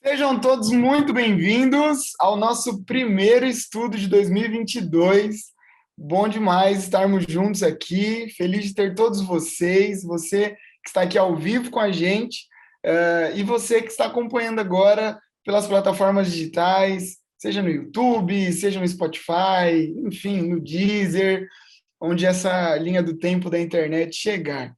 Sejam todos muito bem-vindos ao nosso primeiro estudo de 2022. Bom demais estarmos juntos aqui. Feliz de ter todos vocês, você que está aqui ao vivo com a gente, e você que está acompanhando agora pelas plataformas digitais, seja no YouTube, seja no Spotify, enfim, no Deezer, onde essa linha do tempo da internet chegar.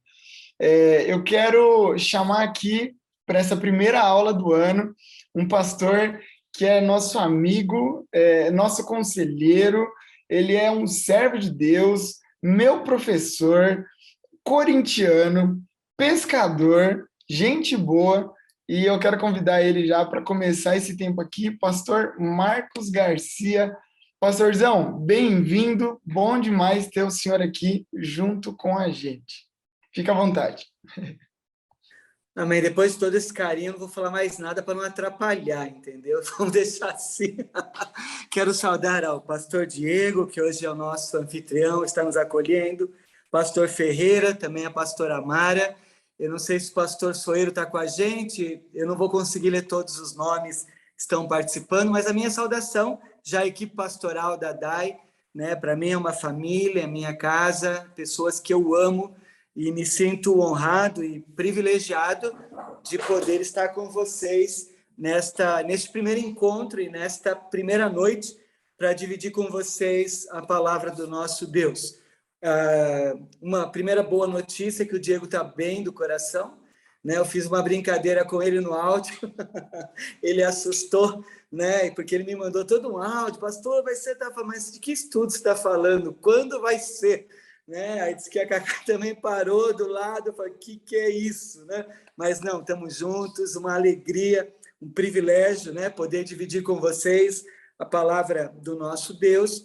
Eu quero chamar aqui para essa primeira aula do ano um pastor que é nosso amigo, nosso conselheiro, ele é um servo de Deus, meu professor, corintiano, pescador, gente boa, e eu quero convidar ele já para começar esse tempo aqui, pastor Marcos Garcia. Pastorzão, bem-vindo, bom demais ter o senhor aqui junto com a gente. Fica à vontade. Amém. Depois de todo esse carinho, não vou falar mais nada para não atrapalhar, entendeu? Vamos deixar assim. Quero saudar ao pastor Diego, que hoje é o nosso anfitrião, está nos acolhendo. Pastor Ferreira, também a pastora Mara. Eu não sei se o pastor Soeiro está com a gente, eu não vou conseguir ler todos os nomes que estão participando, mas a minha saudação, já a equipe pastoral da DAI, né? Para mim é uma família, é minha casa, pessoas que eu amo, e me sinto honrado e privilegiado de poder estar com vocês neste primeiro encontro e nesta primeira noite para dividir com vocês a palavra do nosso Deus. Uma primeira boa notícia é que o Diego está bem do coração, né? Eu fiz uma brincadeira com ele no áudio, ele assustou, né? Porque ele me mandou todo um áudio, pastor, vai ser, mas de que estudo você está falando? Quando vai ser? Né? Aí disse que a Cacá também parou do lado, eu falei, que é isso, né? Mas não, estamos juntos, uma alegria, um privilégio, né? Poder dividir com vocês a palavra do nosso Deus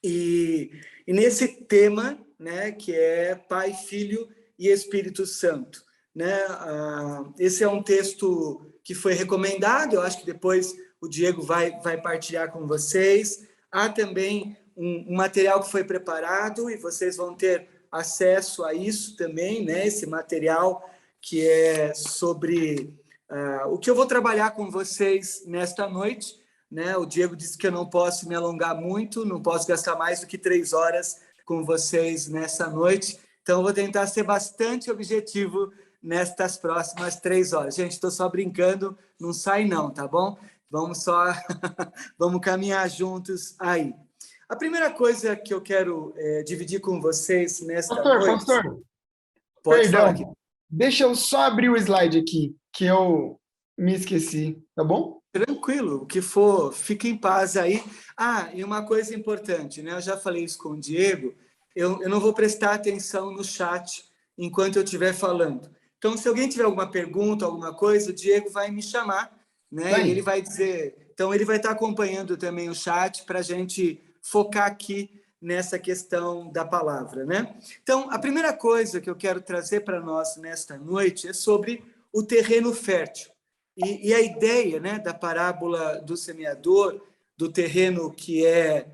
e nesse tema, né? Que é Pai, Filho e Espírito Santo, né? Esse é um texto que foi recomendado, eu acho que depois o Diego vai partilhar com vocês. Há também um material que foi preparado e vocês vão ter acesso a isso também, né? Esse material que é sobre o que eu vou trabalhar com vocês nesta noite, né? O Diego disse que eu não posso me alongar muito, não posso gastar mais do que 3 horas com vocês nessa noite, então eu vou tentar ser bastante objetivo nestas próximas 3 horas. Gente, estou só brincando, não sai não, tá bom? Vamos só, vamos caminhar juntos aí. A primeira coisa que eu quero dividir com vocês nesta noite... Pastor, pode perdão, falar. deixa eu só abrir o slide aqui, que eu me esqueci, tá bom? Tranquilo, o que for, fique em paz aí. E uma coisa importante, né? Eu já falei isso com o Diego, eu não vou prestar atenção no chat enquanto eu estiver falando. Então, se alguém tiver alguma pergunta, alguma coisa, o Diego vai me chamar, né? E ele vai dizer... Então, ele vai estar acompanhando também o chat para a gente focar aqui nessa questão da palavra, né? Então, a primeira coisa que eu quero trazer para nós nesta noite é sobre o terreno fértil. E a ideia, né, da parábola do semeador, do terreno que é,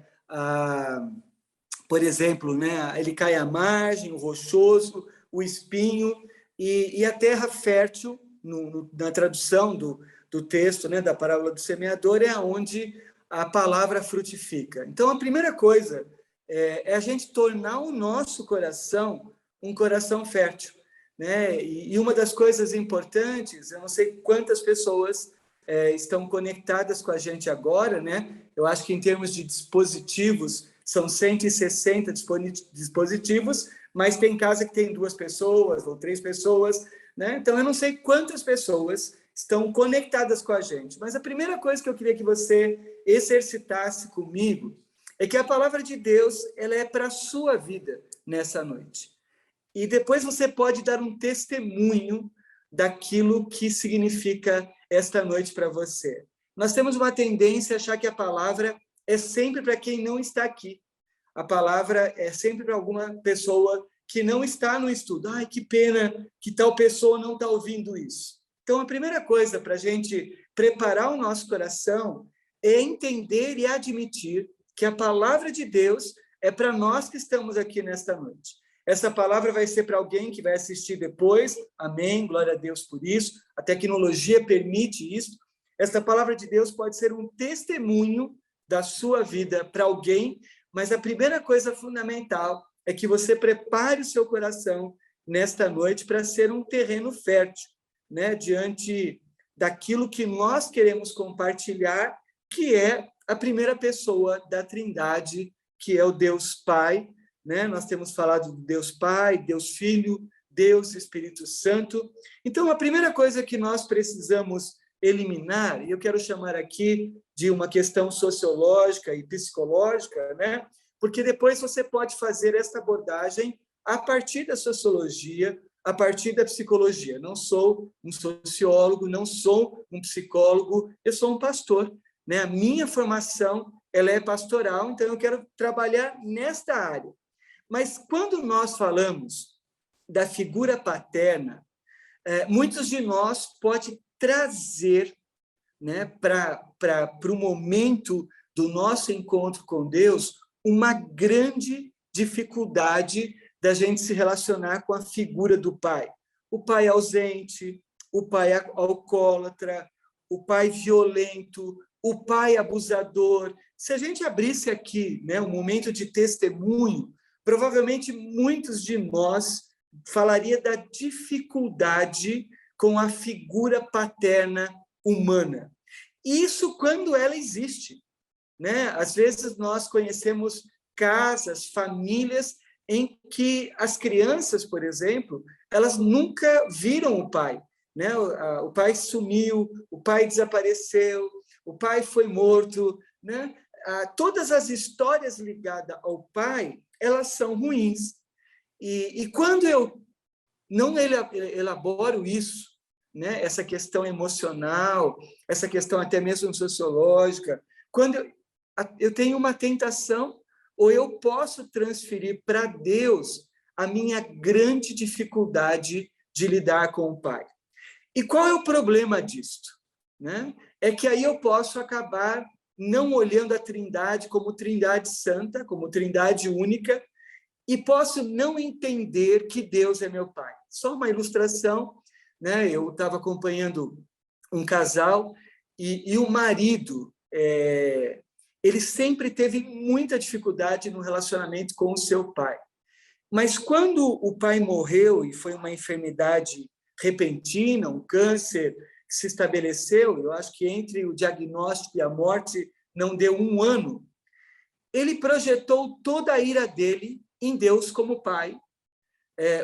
por exemplo, né, ele cai à margem, o rochoso, o espinho, e a terra fértil, na tradução do texto, né, da parábola do semeador, é onde a palavra frutifica. Então, a primeira coisa é a gente tornar o nosso coração um coração fértil, né? E uma das coisas importantes, eu não sei quantas pessoas estão conectadas com a gente agora, né? Eu acho que em termos de dispositivos, são 160 dispositivos, mas tem casa que tem 2 pessoas ou 3 pessoas, né? Então, eu não sei quantas pessoas estão conectadas com a gente, mas a primeira coisa que eu queria que você exercitasse comigo é que a palavra de Deus, ela é para a sua vida nessa noite. E depois você pode dar um testemunho daquilo que significa esta noite para você. Nós temos uma tendência a achar que a palavra é sempre para quem não está aqui. A palavra é sempre para alguma pessoa que não está no estudo. Ai, que pena que tal pessoa não está ouvindo isso. Então, a primeira coisa para a gente preparar o nosso coração é entender e admitir que a palavra de Deus é para nós que estamos aqui nesta noite. Essa palavra vai ser para alguém que vai assistir depois. Amém, glória a Deus por isso. A tecnologia permite isso. Essa palavra de Deus pode ser um testemunho da sua vida para alguém, mas a primeira coisa fundamental é que você prepare o seu coração nesta noite para ser um terreno fértil, né, diante daquilo que nós queremos compartilhar, que é a primeira pessoa da Trindade, que é o Deus Pai, né? Nós temos falado de Deus Pai, Deus Filho, Deus Espírito Santo. Então, a primeira coisa que nós precisamos eliminar, e eu quero chamar aqui de uma questão sociológica e psicológica, né? Porque depois você pode fazer esta abordagem a partir da sociologia, a partir da psicologia. Não sou um sociólogo, não sou um psicólogo, eu sou um pastor, né? A minha formação ela é pastoral, então eu quero trabalhar nesta área. Mas quando nós falamos da figura paterna, muitos de nós podem trazer, né, para o momento do nosso encontro com Deus uma grande dificuldade da gente se relacionar com a figura do pai. O pai ausente, o pai alcoólatra, o pai violento, o pai abusador. Se a gente abrisse aqui, né, um momento de testemunho, provavelmente muitos de nós falaria da dificuldade com a figura paterna humana. Isso quando ela existe, né? Às vezes nós conhecemos casas, famílias em que as crianças, por exemplo, elas nunca viram o pai, né? O pai sumiu, o pai desapareceu, o pai foi morto, né? Todas as histórias ligadas ao pai, elas são ruins. E quando eu não elaboro isso, né? Essa questão emocional, essa questão até mesmo sociológica, quando eu tenho uma tentação, ou eu posso transferir para Deus a minha grande dificuldade de lidar com o pai. E qual é o problema disto? Né? É que aí eu posso acabar não olhando a Trindade como Trindade Santa, como Trindade única, e posso não entender que Deus é meu pai. Só uma ilustração, né? Eu estava acompanhando um casal e o marido, ele sempre teve muita dificuldade no relacionamento com o seu pai. Mas quando o pai morreu, e foi uma enfermidade repentina, um câncer que se estabeleceu, eu acho que entre o diagnóstico e a morte não deu 1 ano, ele projetou toda a ira dele em Deus como pai,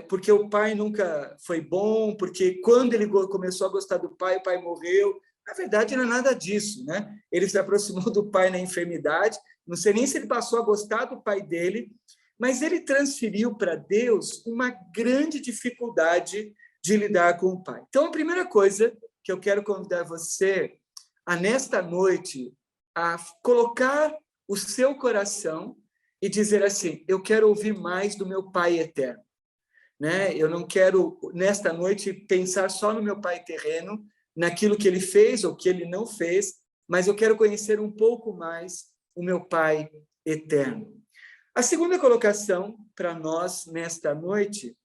porque o pai nunca foi bom, porque quando ele começou a gostar do pai, o pai morreu. Na verdade, não é nada disso, né? Ele se aproximou do pai na enfermidade, não sei nem se ele passou a gostar do pai dele, mas ele transferiu para Deus uma grande dificuldade de lidar com o pai. Então, a primeira coisa que eu quero convidar você nesta noite, a colocar o seu coração e dizer assim: eu quero ouvir mais do meu Pai eterno, né? Eu não quero, nesta noite, pensar só no meu Pai terreno, naquilo que ele fez ou que ele não fez, mas eu quero conhecer um pouco mais o meu Pai eterno. A segunda colocação para nós, nesta noite,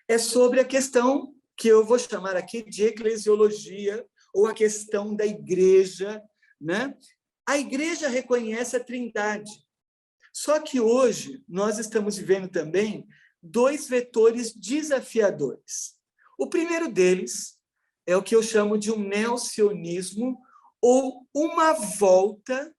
é sobre a questão que eu vou chamar aqui de eclesiologia, ou a questão da igreja, né? A igreja reconhece a Trindade. Só que hoje nós estamos vivendo também 2 vetores desafiadores. O primeiro deles é o que eu chamo de um neocionismo, ou uma volta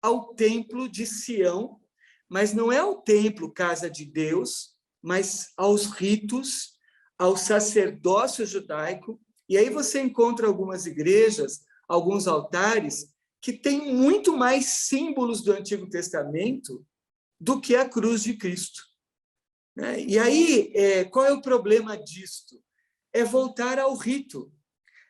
ao templo de Sião, mas não é o templo, casa de Deus, mas aos ritos, ao sacerdócio judaico. E aí você encontra algumas igrejas, alguns altares, que têm muito mais símbolos do Antigo Testamento do que a cruz de Cristo. E aí, qual é o problema disto? É voltar ao rito,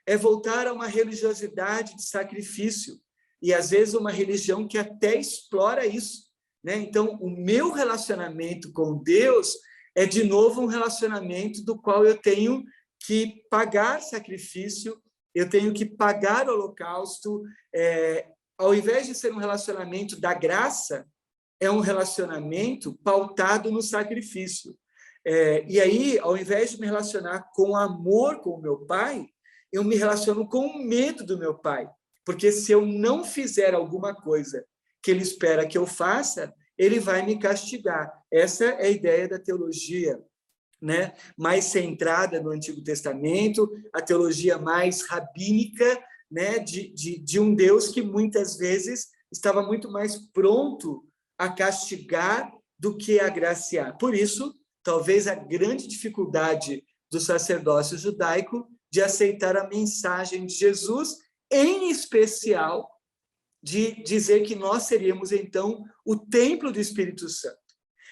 é voltar a uma religiosidade de sacrifício, e às vezes uma religião que até explora isso, né? Então, o meu relacionamento com Deus é, de novo, um relacionamento do qual eu tenho que pagar sacrifício, eu tenho que pagar holocausto, ao invés de ser um relacionamento da graça, é um relacionamento pautado no sacrifício. E aí, ao invés de me relacionar com amor com o meu pai, eu me relaciono com o medo do meu pai, porque se eu não fizer alguma coisa que ele espera que eu faça, ele vai me castigar. Essa é a ideia da teologia, né, mais centrada no Antigo Testamento, a teologia mais rabínica, né, de um Deus que muitas vezes estava muito mais pronto a castigar do que a agraciar. Por isso, talvez a grande dificuldade do sacerdócio judaico de aceitar a mensagem de Jesus, em especial de dizer que nós seríamos, então, o templo do Espírito Santo.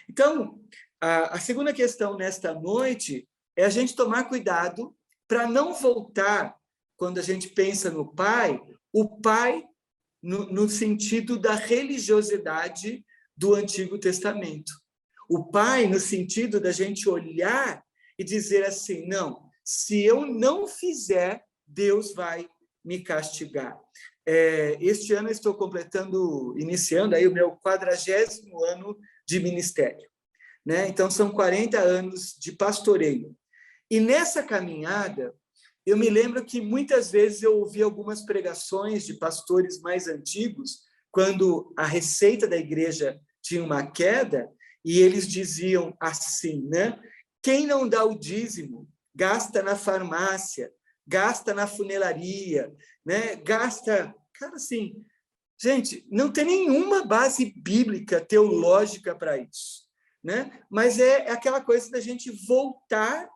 Então, a segunda questão nesta noite é a gente tomar cuidado para não voltar, quando a gente pensa no Pai, o Pai no sentido da religiosidade do Antigo Testamento. O Pai no sentido da gente olhar e dizer assim, não, se eu não fizer, Deus vai me castigar. Este ano eu estou iniciando aí o meu 40º ano de ministério, né? Então, são 40 anos de pastoreio. E nessa caminhada, eu me lembro que muitas vezes eu ouvi algumas pregações de pastores mais antigos, quando a receita da igreja tinha uma queda, e eles diziam assim, né? Quem não dá o dízimo, gasta na farmácia, gasta na funelaria, né? Gasta... Cara, assim, gente, não tem nenhuma base bíblica, teológica para isso, né? Mas é aquela coisa da gente voltar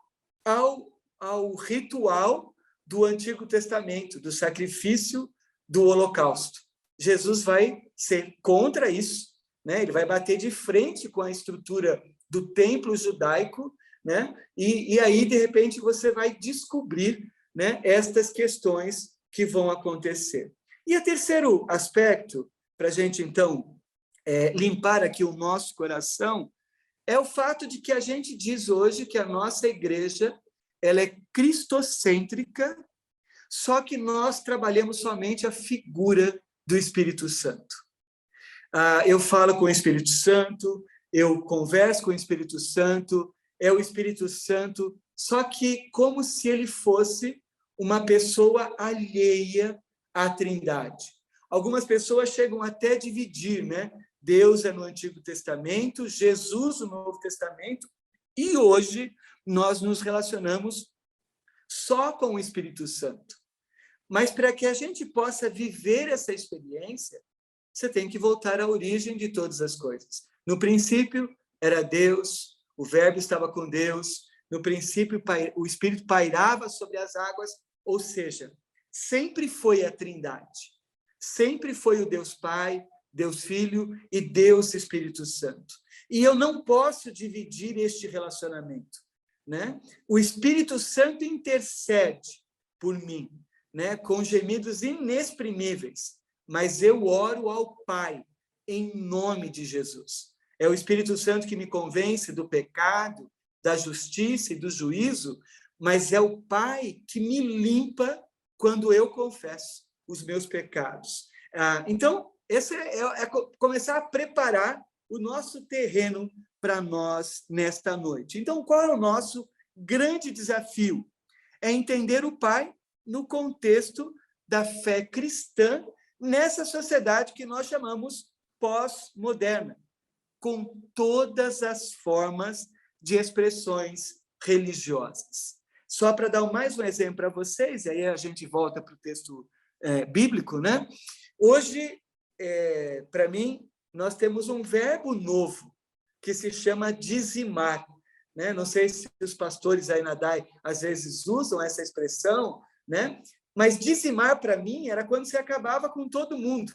ao ritual do Antigo Testamento, do sacrifício do holocausto. Jesus vai ser contra isso, né? Ele vai bater de frente com a estrutura do templo judaico, né? E aí, de repente, você vai descobrir, né, estas questões que vão acontecer. E o terceiro aspecto, para a gente, então, limpar aqui o nosso coração, é o fato de que a gente diz hoje que a nossa igreja ela é cristocêntrica, só que nós trabalhamos somente a figura do Espírito Santo. Eu falo com o Espírito Santo, eu converso com o Espírito Santo, é o Espírito Santo, só que como se ele fosse uma pessoa alheia à Trindade. Algumas pessoas chegam até a dividir, né? Deus é no Antigo Testamento, Jesus no Novo Testamento, e hoje nós nos relacionamos só com o Espírito Santo. Mas para que a gente possa viver essa experiência, você tem que voltar à origem de todas as coisas. No princípio era Deus, o Verbo estava com Deus, no princípio o Espírito pairava sobre as águas, ou seja, sempre foi a Trindade. Sempre foi o Deus Pai, Deus Filho e Deus Espírito Santo. E eu não posso dividir este relacionamento, né? O Espírito Santo intercede por mim, né, com gemidos inexprimíveis, mas eu oro ao Pai em nome de Jesus. É o Espírito Santo que me convence do pecado, da justiça e do juízo, mas é o Pai que me limpa quando eu confesso os meus pecados. Então, esse é começar a preparar o nosso terreno para nós nesta noite. Então, qual é o nosso grande desafio? É entender o Pai no contexto da fé cristã nessa sociedade que nós chamamos pós-moderna, com todas as formas de expressões religiosas. Só para dar mais um exemplo para vocês, e aí a gente volta para o texto bíblico, né? Hoje, para mim, nós temos um verbo novo que se chama dizimar, né? Não sei se os pastores aí na DAI às vezes usam essa expressão, né? Mas dizimar para mim era quando você acabava com todo mundo.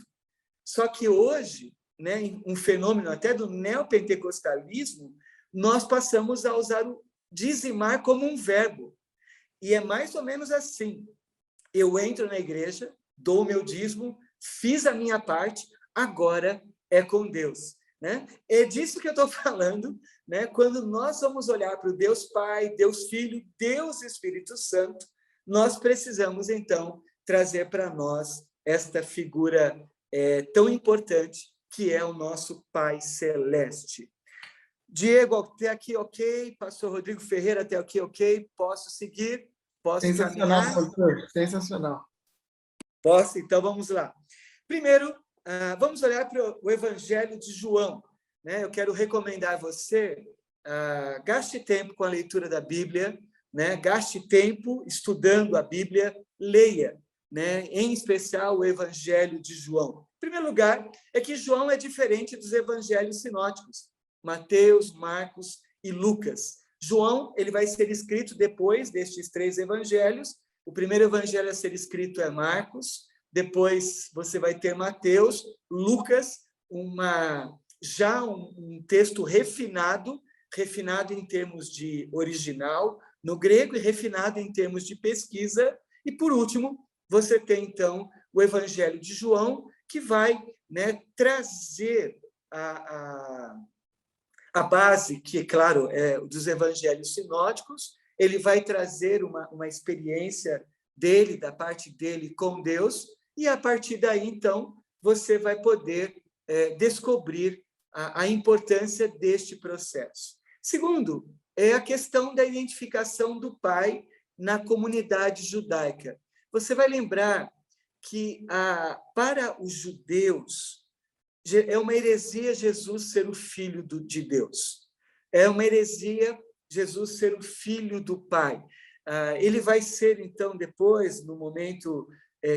Só que hoje, né, um fenômeno até do neopentecostalismo, nós passamos a usar o dizimar como um verbo. E é mais ou menos assim. Eu entro na igreja, dou o meu dízimo, fiz a minha parte, agora é com Deus, né? É disso que eu estou falando, né? Quando nós vamos olhar para o Deus Pai, Deus Filho, Deus Espírito Santo, nós precisamos, então, trazer para nós esta figura tão importante que é o nosso Pai Celeste. Diego, até aqui ok, pastor Rodrigo Ferreira, até aqui ok, posso seguir? Posso Sensacional, caminhar? pastor. Sensacional. Posso? Então, vamos lá. Primeiro, vamos olhar para o Evangelho de João. Né? Eu quero recomendar a você, gaste tempo com a leitura da Bíblia, né? Gaste tempo estudando a Bíblia, leia, né? Em especial o Evangelho de João. Em primeiro lugar, é que João é diferente dos evangelhos sinóticos, Mateus, Marcos e Lucas. João, ele vai ser escrito depois destes 3 evangelhos. O primeiro evangelho a ser escrito é Marcos, depois você vai ter Mateus, Lucas, já um texto refinado em termos de original, no grego, e refinado em termos de pesquisa. E, por último, você tem, então, o Evangelho de João, que vai, né, trazer a base, que, claro, é dos evangelhos sinóticos. Ele vai trazer uma experiência dele, da parte dele com Deus, e, a partir daí, então, você vai poder descobrir a importância deste processo. Segundo, é a questão da identificação do Pai na comunidade judaica. Você vai lembrar que, para os judeus, é uma heresia Jesus ser o Filho de Deus. É uma heresia Jesus ser o Filho do Pai. Ele vai ser, então, depois, no momento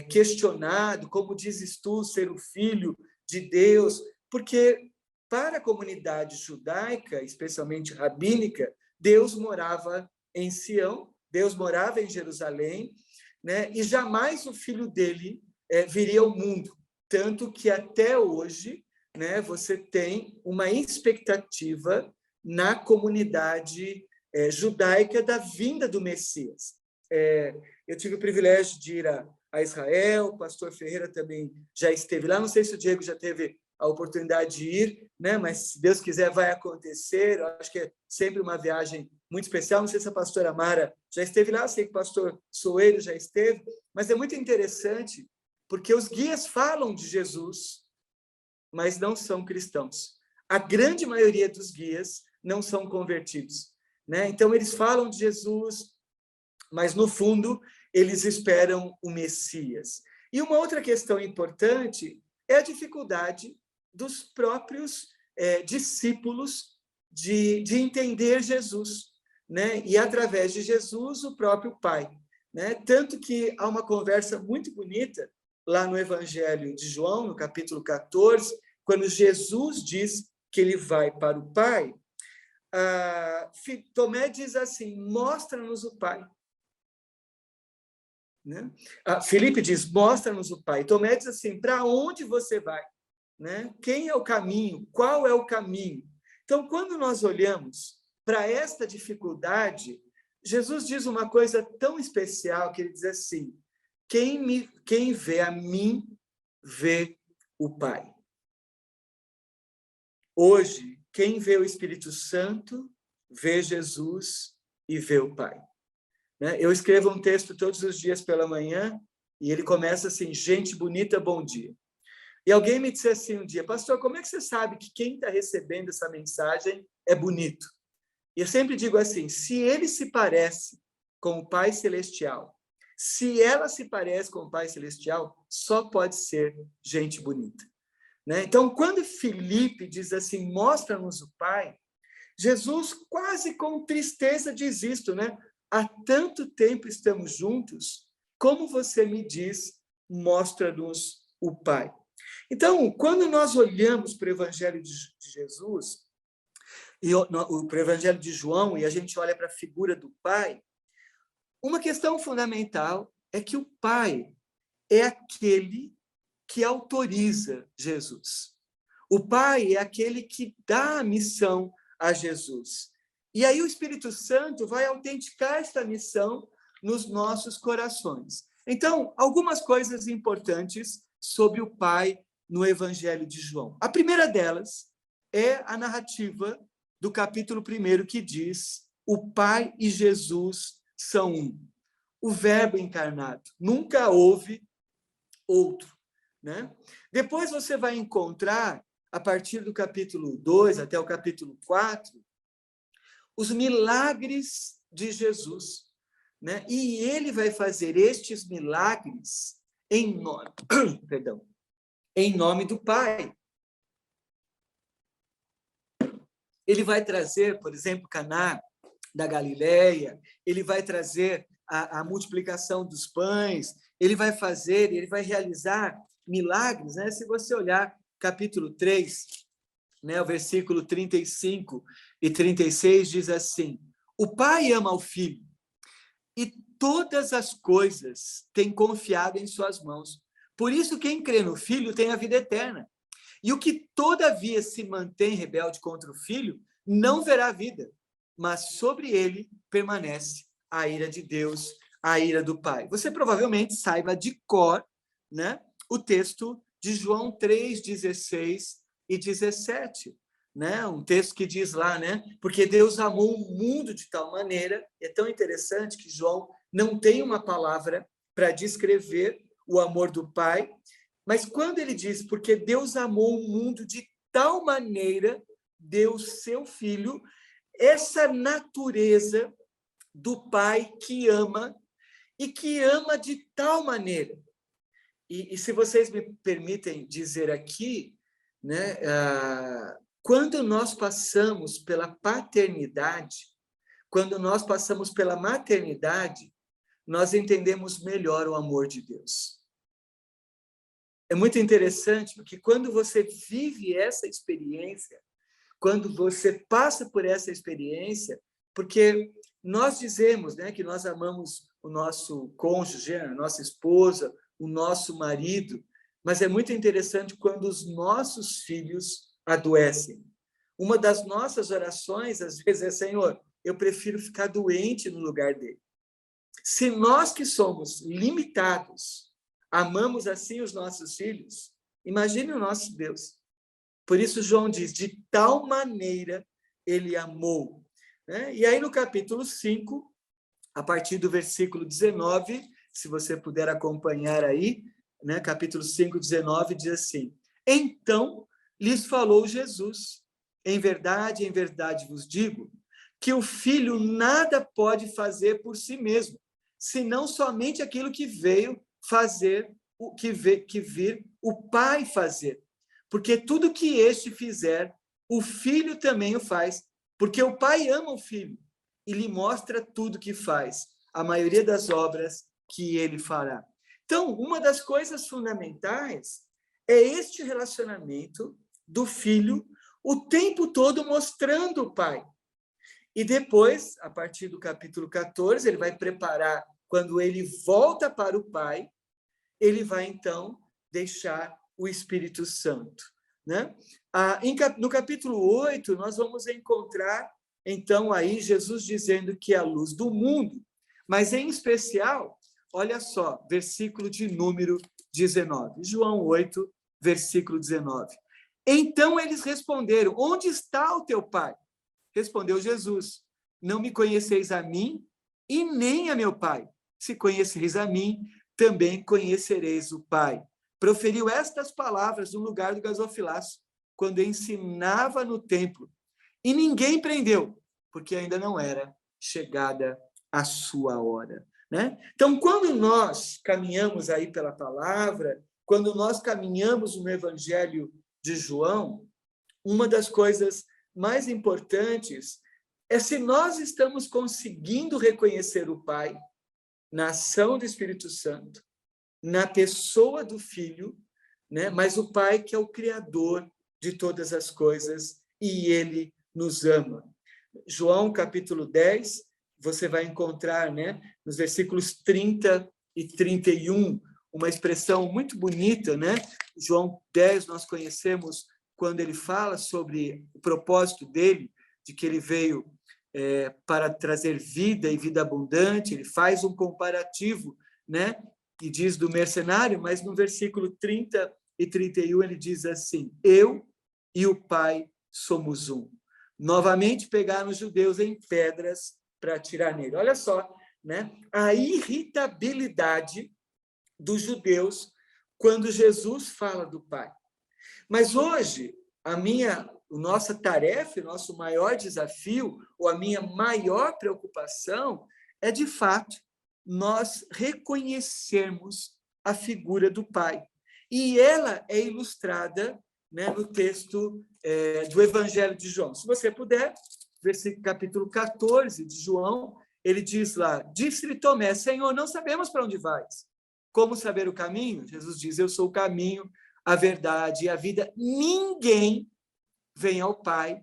questionado, como dizes tu ser o Filho de Deus? Porque, para a comunidade judaica, especialmente rabínica, Deus morava em Sião, Deus morava em Jerusalém, né? E jamais o filho dele viria ao mundo. Tanto que, até hoje, né, você tem uma expectativa na comunidade judaica da vinda do Messias. Eu tive o privilégio de ir a Israel, o pastor Ferreira também já esteve lá, não sei se o Diego já teve a oportunidade de ir, né, mas, se Deus quiser, vai acontecer. Eu acho que é sempre uma viagem muito especial. Não sei se a pastora Mara já esteve lá, sei que o pastor Soeiro já esteve, mas é muito interessante, porque os guias falam de Jesus, mas não são cristãos. A grande maioria dos guias não são convertidos, né? Então, eles falam de Jesus, mas, no fundo, eles esperam o Messias. E uma outra questão importante é a dificuldade dos próprios discípulos de entender Jesus, né? E, através de Jesus, o próprio Pai, né? Tanto que há uma conversa muito bonita lá no Evangelho de João, no capítulo 14, quando Jesus diz que ele vai para o Pai, Tomé diz assim: mostra-nos o Pai. Né? Filipe diz: mostra-nos o Pai. Tomé diz assim: para onde você vai? Né? Quem é o caminho? Qual é o caminho? Então, quando nós olhamos para esta dificuldade, Jesus diz uma coisa tão especial, que ele diz assim: quem vê a mim, vê o Pai. Hoje, quem vê o Espírito Santo, vê Jesus e vê o Pai. Eu escrevo um texto todos os dias pela manhã, e ele começa assim: gente bonita, bom dia. E alguém me disse assim um dia: pastor, como é que você sabe que quem está recebendo essa mensagem é bonito? E eu sempre digo assim: se ele se parece com o Pai Celestial, se ela se parece com o Pai Celestial, só pode ser gente bonita. Né? Então, quando Filipe diz assim: mostra-nos o Pai, Jesus, quase com tristeza, diz isto, né? Há tanto tempo estamos juntos, como você me diz, mostra-nos o Pai. Então, quando nós olhamos para o Evangelho de Jesus, e para o Evangelho de João, e a gente olha para a figura do Pai, uma questão fundamental é que o Pai é aquele que autoriza Jesus. O Pai é aquele que dá a missão a Jesus. E aí o Espírito Santo vai autenticar esta missão nos nossos corações. Então, algumas coisas importantes sobre o Pai no Evangelho de João. A primeira delas é a narrativa do capítulo 1, que diz: o Pai e Jesus são um. O Verbo encarnado. Nunca houve outro. Né? Depois você vai encontrar, a partir do capítulo 2 até o capítulo 4, os milagres de Jesus. né? E ele vai fazer estes milagres em nome, perdão, em nome do Pai. Ele vai trazer, por exemplo, Caná da Galileia, ele vai trazer a multiplicação dos pães, ele vai realizar milagres, né? Se você olhar capítulo 3, né, o versículo 35 e 36 diz assim: o Pai ama o Filho e todas as coisas tem confiado em suas mãos. Por isso, quem crê no Filho tem a vida eterna. E o que, todavia, se mantém rebelde contra o Filho, não verá vida, mas sobre ele permanece a ira de Deus, a ira do Pai. Você provavelmente saiba de cor, né, o texto de João 3, 16 e 17. Né? Um texto que diz lá, né? Porque Deus amou o mundo de tal maneira, é tão interessante que João não tem uma palavra para descrever o amor do Pai, mas quando ele diz, porque Deus amou o mundo de tal maneira, deu seu Filho, essa natureza do Pai que ama, e que ama de tal maneira. E se vocês me permitem dizer aqui, né, quando nós passamos pela paternidade, quando nós passamos pela maternidade, nós entendemos melhor o amor de Deus. É muito interessante, porque quando você vive essa experiência, quando você passa por essa experiência, porque nós dizemos, né, que nós amamos o nosso cônjuge, a nossa esposa, o nosso marido, mas é muito interessante quando os nossos filhos adoecem. Uma das nossas orações, às vezes, é: Senhor, eu prefiro ficar doente no lugar dele. Se nós que somos limitados amamos assim os nossos filhos, imagine o nosso Deus. Por isso João diz, de tal maneira ele amou. Né? E aí no capítulo 5, a partir do versículo 19, se você puder acompanhar aí, né? Capítulo 5, 19, diz assim: então lhes falou Jesus, em verdade vos digo, que o filho nada pode fazer por si mesmo, senão somente aquilo que veio fazer, que vir o Pai fazer. Porque tudo que este fizer, o Filho também o faz, porque o Pai ama o Filho e lhe mostra tudo que faz, a maioria das obras que ele fará. Então, uma das coisas fundamentais é este relacionamento do Filho o tempo todo mostrando o Pai. E depois, a partir do capítulo 14, ele vai preparar, quando ele volta para o Pai, ele vai, então, deixar o Espírito Santo. Né? No capítulo 8, nós vamos encontrar, então, aí Jesus dizendo que é a luz do mundo, mas, em especial, olha só, versículo de número 19. João 8, versículo 19. Então, eles responderam, onde está o teu Pai? Respondeu Jesus, não me conheceis a mim e nem a meu Pai. Se conheceis a mim, também conhecereis o Pai. Proferiu estas palavras no lugar do gasofilaço, quando ensinava no templo. E ninguém prendeu, porque ainda não era chegada a sua hora. Né? Então, quando nós caminhamos aí pela palavra, quando nós caminhamos no Evangelho de João, uma das coisas mais importantes é se nós estamos conseguindo reconhecer o Pai na ação do Espírito Santo, na pessoa do Filho, né? Mas o Pai que é o Criador de todas as coisas e Ele nos ama. João, capítulo 10, você vai encontrar, né, nos versículos 30 e 31, uma expressão muito bonita, né? João 10, nós conhecemos quando ele fala sobre o propósito dele, de que ele veio para trazer vida e vida abundante. Ele faz um comparativo, né? E diz do mercenário, mas no versículo 30 e 31 ele diz assim: eu e o Pai somos um. Novamente pegaram os judeus em pedras para atirar nele. Olha só, né? A irritabilidade dos judeus quando Jesus fala do Pai. Mas hoje, nossa tarefa, o nosso maior desafio, ou a minha maior preocupação é, de fato, nós reconhecermos a figura do Pai. E ela é ilustrada, né, no texto do Evangelho de João. Se você puder, versículo capítulo 14 de João, ele diz lá, disse-lhe Tomé, Senhor, não sabemos para onde vais. Como saber o caminho? Jesus diz, eu sou o caminho, a verdade e a vida. Ninguém vem ao Pai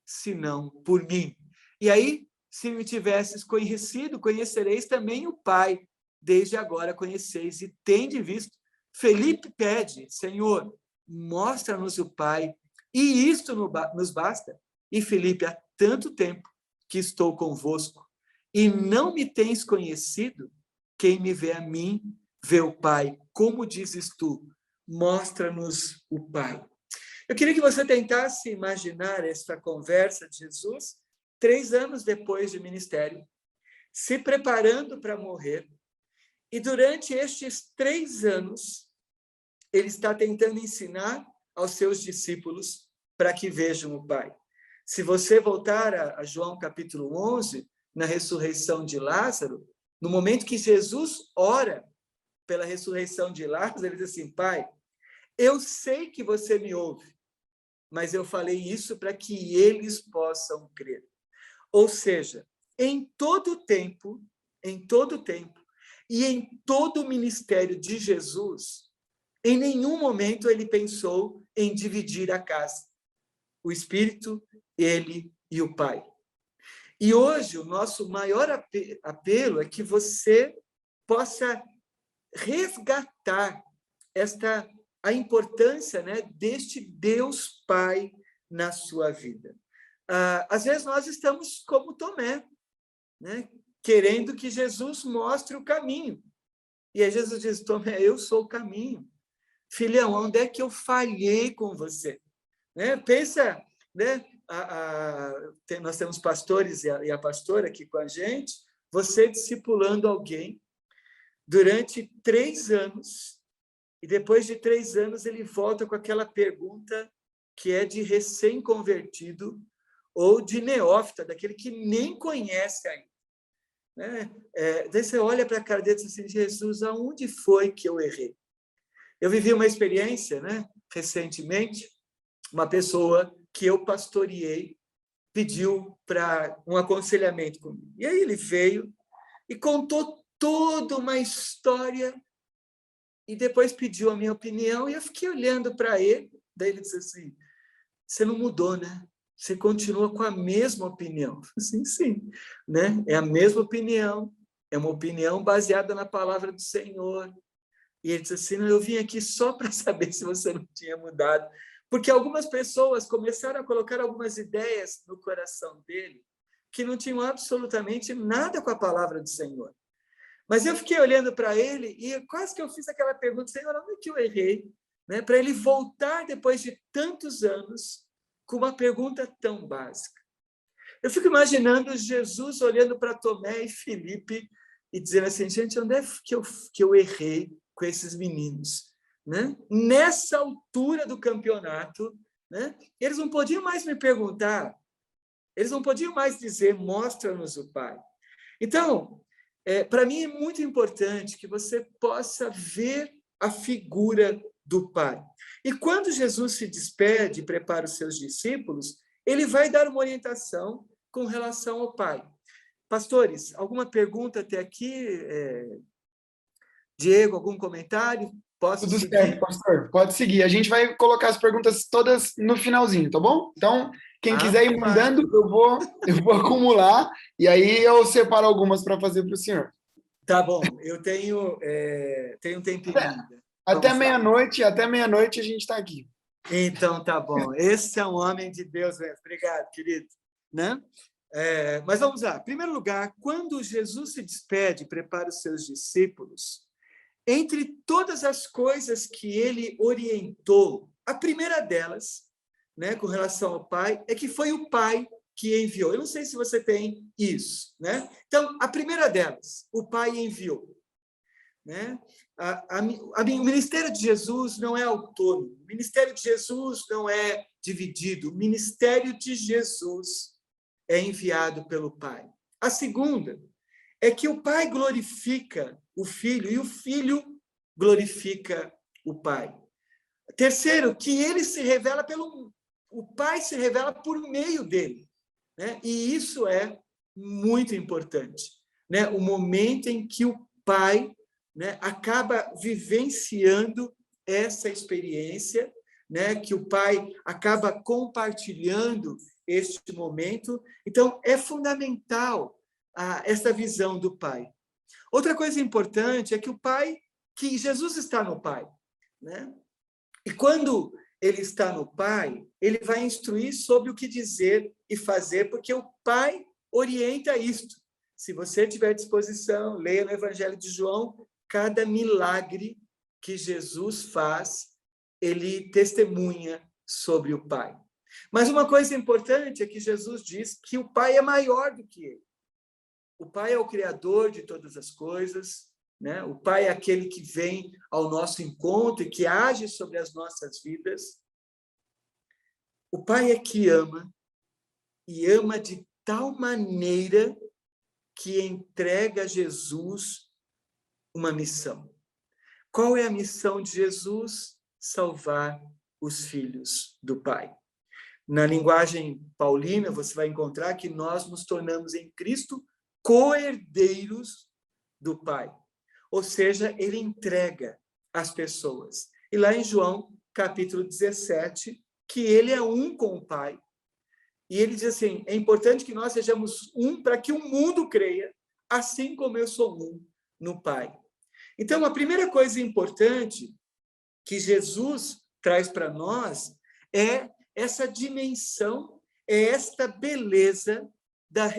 senão por mim. E aí, se me tivesses conhecido, conhecereis também o Pai. Desde agora conheceis e tende visto. Felipe pede, Senhor, mostra-nos o Pai, e isto nos basta. E Felipe, há tanto tempo que estou convosco, e não me tens conhecido? Quem me vê a mim, vê o Pai. Como dizes tu, mostra-nos o Pai. Eu queria que você tentasse imaginar esta conversa de Jesus 3 anos depois de ministério, se preparando para morrer, e durante estes 3 anos, ele está tentando ensinar aos seus discípulos para que vejam o Pai. Se você voltar a João capítulo 11, na ressurreição de Lázaro, no momento que Jesus ora pela ressurreição de Lázaro, ele diz assim, Pai, eu sei que você me ouve, mas eu falei isso para que eles possam crer. Ou seja, em todo tempo, e em todo o ministério de Jesus, em nenhum momento ele pensou em dividir a casa. O Espírito, ele e o Pai. E hoje o nosso maior apelo é que você possa resgatar a importância, né, deste Deus Pai na sua vida. Às vezes nós estamos como Tomé, né, querendo que Jesus mostre o caminho. E aí Jesus diz, Tomé, eu sou o caminho. Filhão, onde é que eu falhei com você? Né? Pensa, né? Nós temos pastores e a pastora aqui com a gente, você discipulando alguém durante 3 anos, e depois de 3 anos ele volta com aquela pergunta que é de recém-convertido ou de neófita, daquele que nem conhece ainda. Né? Daí você olha para a cara dele e diz assim, Jesus, aonde foi que eu errei? Eu vivi uma experiência, né, recentemente, uma pessoa que eu pastoreei pediu para um aconselhamento comigo. E aí ele veio e contou toda uma história e depois pediu a minha opinião e eu fiquei olhando para ele. Daí ele disse assim, você não mudou, né? Você continua com a mesma opinião. Sim, sim, né? É a mesma opinião, é uma opinião baseada na palavra do Senhor. E ele disse assim, não, eu vim aqui só para saber se você não tinha mudado. Porque algumas pessoas começaram a colocar algumas ideias no coração dele que não tinham absolutamente nada com a palavra do Senhor. Mas eu fiquei olhando para ele e quase que eu fiz aquela pergunta, Senhor, onde é que eu errei? Né? Para ele voltar depois de tantos anos com uma pergunta tão básica. Eu fico imaginando Jesus olhando para Tomé e Felipe e dizendo assim, gente, onde é que eu errei com esses meninos? Né? Nessa altura do campeonato, né? Eles não podiam mais me perguntar, eles não podiam mais dizer, mostra-nos o Pai. Então, para mim é muito importante que você possa ver a figura do Pai. E quando Jesus se despede e prepara os seus discípulos, ele vai dar uma orientação com relação ao Pai. Pastores, alguma pergunta até aqui? Diego, algum comentário? Posso Tudo seguir? certo, pastor. Pode seguir. A gente vai colocar as perguntas todas no finalzinho, tá bom? Então, quem quiser ir mandando, eu vou acumular e aí eu separo algumas para fazer para o senhor. Tá bom, eu tenho um tempinho ainda. Até meia-noite a gente está aqui. Então, tá bom. Esse é um homem de Deus mesmo. Obrigado, querido. Né? Mas vamos lá. Em primeiro lugar, quando Jesus se despede e prepara os seus discípulos, entre todas as coisas que ele orientou, a primeira delas, né, com relação ao Pai, é que foi o Pai que enviou. Eu não sei se você tem isso. Né? Então, a primeira delas, o Pai enviou. Né? O ministério de Jesus não é autônomo, o ministério de Jesus não é dividido, o ministério de Jesus é enviado pelo Pai. A segunda é que o Pai glorifica o Filho e o Filho glorifica o Pai. Terceiro, que ele se revela o Pai se revela por meio dele, né? E isso é muito importante, né? O momento em que o Pai, né, acaba vivenciando essa experiência, né, que o Pai acaba compartilhando este momento. Então, é fundamental essa visão do Pai. Outra coisa importante é que Jesus está no Pai, né? E quando ele está no Pai, ele vai instruir sobre o que dizer e fazer, porque o Pai orienta isto. Se você tiver disposição, leia no Evangelho de João, cada milagre que Jesus faz, ele testemunha sobre o Pai. Mas uma coisa importante é que Jesus diz que o Pai é maior do que ele. O Pai é o Criador de todas as coisas, né? O Pai é aquele que vem ao nosso encontro e que age sobre as nossas vidas. O Pai é que ama, e ama de tal maneira que entrega a Jesus uma missão. Qual é a missão de Jesus? Salvar os filhos do Pai. Na linguagem paulina, você vai encontrar que nós nos tornamos em Cristo co-herdeiros do Pai. Ou seja, ele entrega as pessoas. E lá em João, capítulo 17, que ele é um com o Pai. E ele diz assim, é importante que nós sejamos um para que o mundo creia, assim como eu sou um no Pai. Então, a primeira coisa importante que Jesus traz para nós é essa dimensão, é esta beleza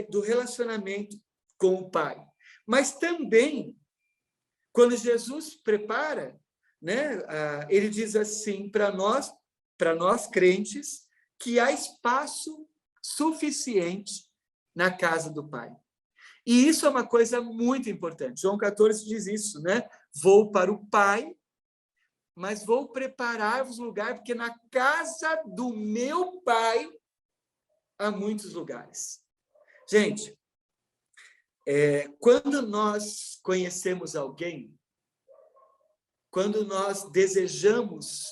do relacionamento com o Pai. Mas também, quando Jesus prepara, né, ele diz assim para nós crentes, que há espaço suficiente na casa do Pai. E isso é uma coisa muito importante. João 14 diz isso, né? Vou para o Pai, mas vou preparar-vos lugar, porque na casa do meu Pai há muitos lugares. Gente, quando nós conhecemos alguém, quando nós desejamos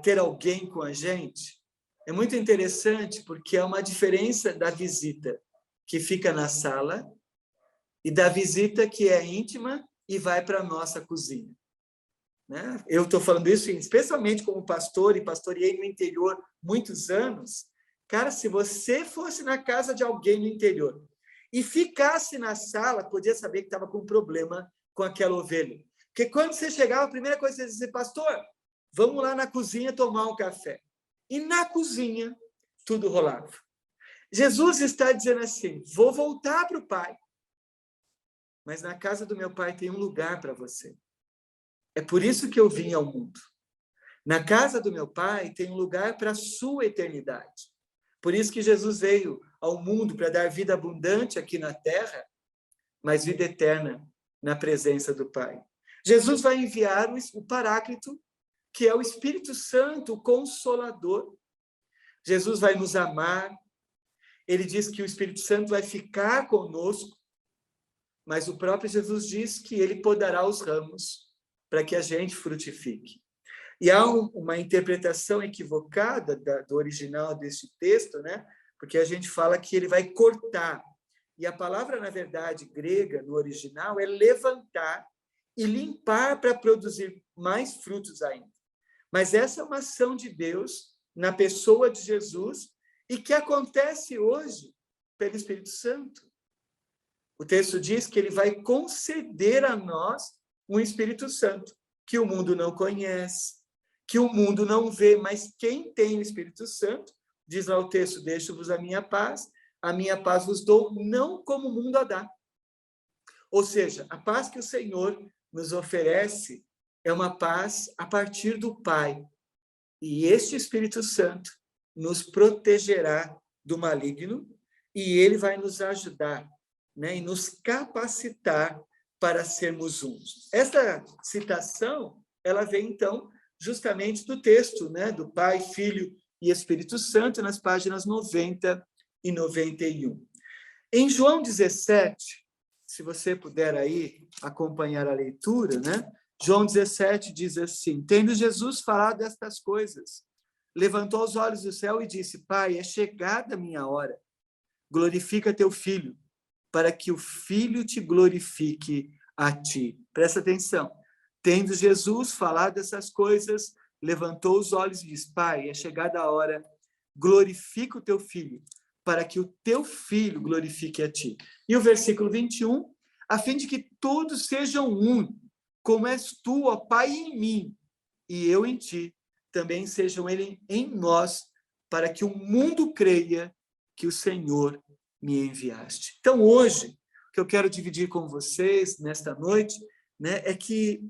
ter alguém com a gente, é muito interessante, porque há uma diferença da visita que fica na sala e da visita que é íntima e vai para a nossa cozinha. Né? Eu estou falando isso especialmente como pastor, e pastoreei no interior muitos anos. Cara, se você fosse na casa de alguém no interior e ficasse na sala, podia saber que estava com um problema com aquela ovelha. Porque quando você chegava, a primeira coisa que você dizia, pastor, vamos lá na cozinha tomar um café. E na cozinha, tudo rolava. Jesus está dizendo assim, vou voltar para o Pai, mas na casa do meu Pai tem um lugar para você. É por isso que eu vim ao mundo. Na casa do meu Pai tem um lugar para a sua eternidade. Por isso que Jesus veio ao mundo para dar vida abundante aqui na terra, mas vida eterna na presença do Pai. Jesus vai enviar o Paráclito, que é o Espírito Santo, o Consolador. Jesus vai nos amar. Ele diz que o Espírito Santo vai ficar conosco, mas o próprio Jesus diz que ele podará os ramos para que a gente frutifique. E há uma interpretação equivocada do original deste texto, né? Porque a gente fala que ele vai cortar. E a palavra, na verdade, grega, no original, é levantar e limpar para produzir mais frutos ainda. Mas essa é uma ação de Deus na pessoa de Jesus e que acontece hoje pelo Espírito Santo. O texto diz que ele vai conceder a nós um Espírito Santo que o mundo não conhece, que o mundo não vê, mas quem tem o Espírito Santo, diz lá o texto, deixo-vos a minha paz vos dou, não como o mundo a dá. Ou seja, a paz que o Senhor nos oferece é uma paz a partir do Pai. E este Espírito Santo nos protegerá do maligno e ele vai nos ajudar, né, e nos capacitar para sermos uns. Essa citação, ela vem, então, justamente do texto, né, do Pai, Filho e Espírito Santo, nas páginas 90 e 91. Em João 17, se você puder aí acompanhar a leitura, né? João 17 diz assim: tendo Jesus falado estas coisas, levantou os olhos do céu e disse: Pai, é chegada a minha hora. Glorifica teu filho, para que o filho te glorifique a ti. Presta atenção. Tendo Jesus falado essas coisas, levantou os olhos e disse: Pai, é chegada a hora. Glorifica o teu filho, para que o teu filho glorifique a ti. E o versículo 21, a fim de que todos sejam um, como és tu, ó Pai, em mim, e eu em ti, também sejam ele em nós, para que o mundo creia que o Senhor me enviaste. Então, hoje, o que eu quero dividir com vocês nesta noite, né, é que,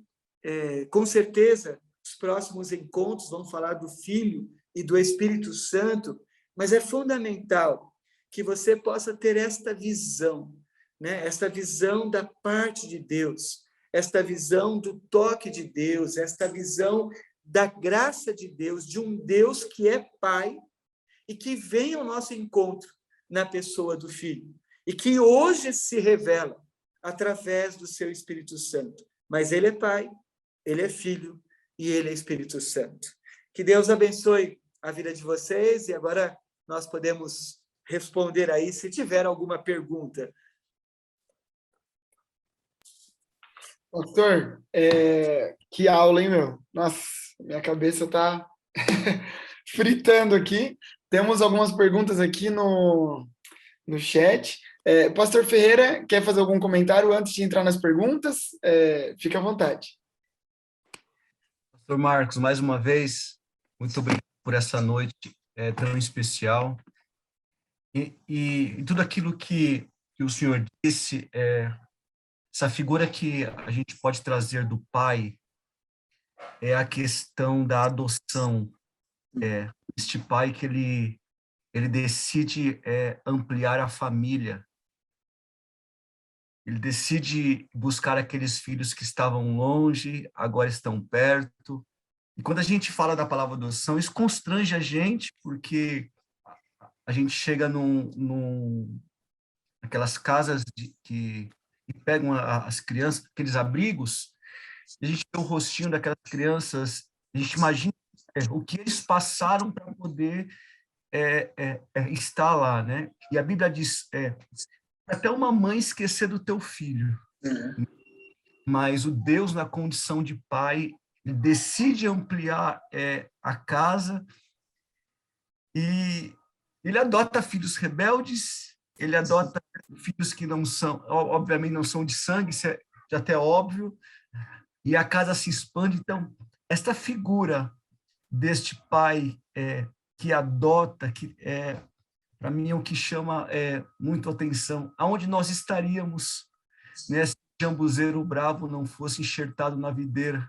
com certeza, os próximos encontros vão falar do Filho e do Espírito Santo, mas é fundamental que você possa ter esta visão, né, esta visão da parte de Deus, esta visão do toque de Deus, esta visão da graça de Deus, de um Deus que é Pai e que vem ao nosso encontro na pessoa do Filho, e que hoje se revela através do seu Espírito Santo. Mas ele é Pai, ele é Filho e ele é Espírito Santo. Que Deus abençoe a vida de vocês, e agora nós podemos responder aí, se tiver alguma pergunta. Pastor, que aula, hein, meu? Nossa, minha cabeça tá fritando aqui. Temos algumas perguntas aqui no chat. Pastor Ferreira, quer fazer algum comentário antes de entrar nas perguntas? Fique à vontade. Pastor Marcos, mais uma vez, muito obrigado por essa noite tão especial. E tudo aquilo que o senhor disse, essa figura que a gente pode trazer do pai é a questão da adoção. Este pai que ele decide ampliar a família. Ele decide buscar aqueles filhos que estavam longe, agora estão perto. E quando a gente fala da palavra adoção, isso constrange a gente, porque a gente chega naquelas casas que pegam as crianças, aqueles abrigos, e a gente vê o rostinho daquelas crianças, a gente imagina o que eles passaram para poder estar lá, né? E a Bíblia diz, até uma mãe esquecer do teu filho, mas o Deus na condição de pai, ele decide ampliar a casa, e ele adota filhos rebeldes, ele adota filhos que não são, obviamente não são de sangue, isso é já até óbvio, e a casa se expande. Então, esta figura deste pai que adota, que para mim é o que chama muito atenção. Aonde nós estaríamos, né, se o jambuzeiro bravo não fosse enxertado na videira,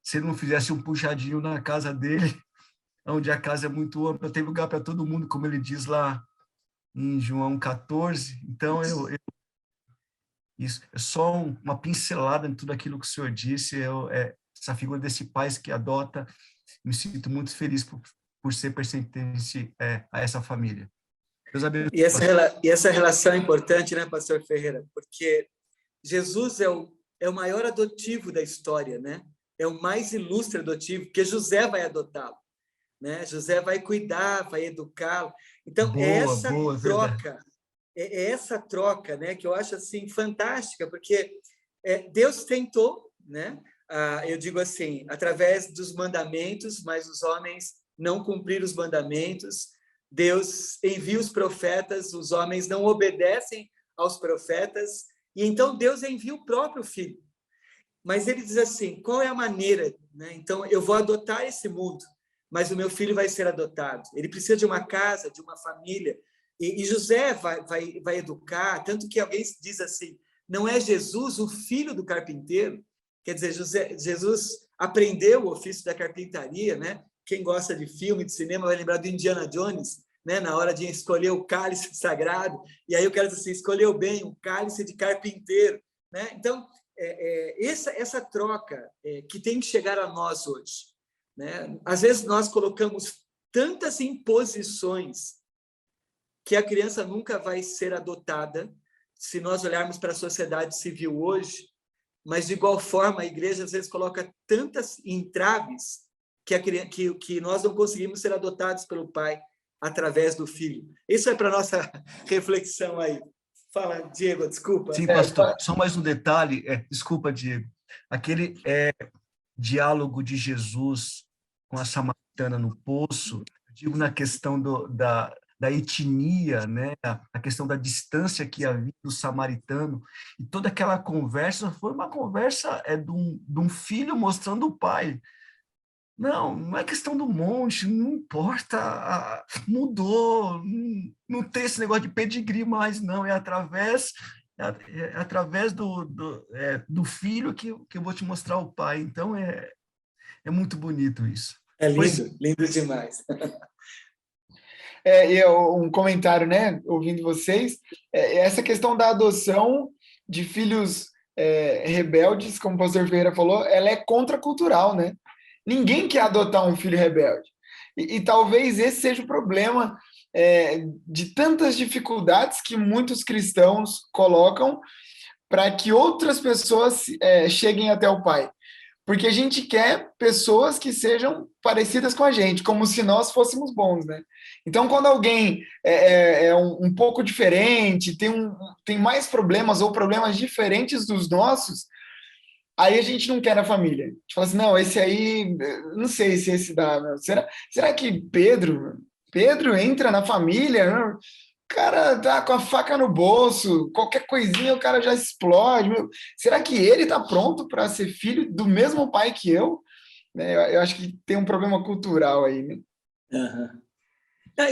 se ele não fizesse um puxadinho na casa dele, onde a casa é muito ampla, tem lugar para todo mundo, como ele diz lá em João 14. Então, isso é só uma pincelada em tudo aquilo que o senhor disse. Essa figura desse pai que adota, me sinto muito feliz por ser pertencente a essa família. Deus abençoe. E essa relação é importante, né, pastor Ferreira? Porque Jesus é o maior adotivo da história, né? É o mais ilustre adotivo, porque José vai adotá-lo, né? José vai cuidar, vai educá-lo. Então, essa troca, né, que eu acho assim fantástica, porque Deus tentou, né? Eu digo assim, através dos mandamentos, mas os homens não cumpriram os mandamentos. Deus envia os profetas, os homens não obedecem aos profetas, e então Deus envia o próprio Filho. Mas ele diz assim, qual é a maneira, né? Então, eu vou adotar esse mundo, mas o meu filho vai ser adotado. Ele precisa de uma casa, de uma família, e José vai educar, tanto que alguém diz assim, não é Jesus o filho do carpinteiro? Quer dizer, Jesus aprendeu o ofício da carpintaria, né? Quem gosta de filme, de cinema, vai lembrar do Indiana Jones, né? Na hora de escolher o cálice sagrado, e aí o cara diz assim, escolheu bem, um cálice de carpinteiro, né? Então, essa troca que tem que chegar a nós hoje, né? Às vezes nós colocamos tantas imposições que a criança nunca vai ser adotada, se nós olharmos para a sociedade civil hoje, mas de igual forma a igreja às vezes coloca tantas entraves que nós não conseguimos ser adotados pelo Pai através do Filho. Isso é para nossa reflexão aí. Fala, Diego, desculpa. Sim, pastor, só mais um detalhe. Desculpa, Diego. Aquele diálogo de Jesus com a samaritana no poço, digo na questão da etnia, né? A questão da distância que havia do samaritano, e toda aquela conversa foi uma conversa de um filho mostrando o pai. Não é questão do monte, não importa, mudou, não tem esse negócio de pedigree mais, não, é através do filho que eu vou te mostrar o pai. Então, é muito bonito isso. É lindo, lindo demais. Um comentário, né, ouvindo vocês, essa questão da adoção de filhos rebeldes, como o pastor Ferreira falou, ela é contracultural, né? Ninguém quer adotar um filho rebelde. E talvez esse seja o problema de tantas dificuldades que muitos cristãos colocam para que outras pessoas cheguem até o Pai. Porque a gente quer pessoas que sejam parecidas com a gente, como se nós fôssemos bons, né? Então, quando alguém é um pouco diferente, tem mais problemas ou problemas diferentes dos nossos, aí a gente não quer na família. A gente fala assim, não, esse aí, não sei se esse dá. Não. Será que Pedro entra na família? Não? O cara tá com a faca no bolso, qualquer coisinha o cara já explode. Será que ele tá pronto para ser filho do mesmo pai que eu? Eu acho que tem um problema cultural aí, né? Uhum.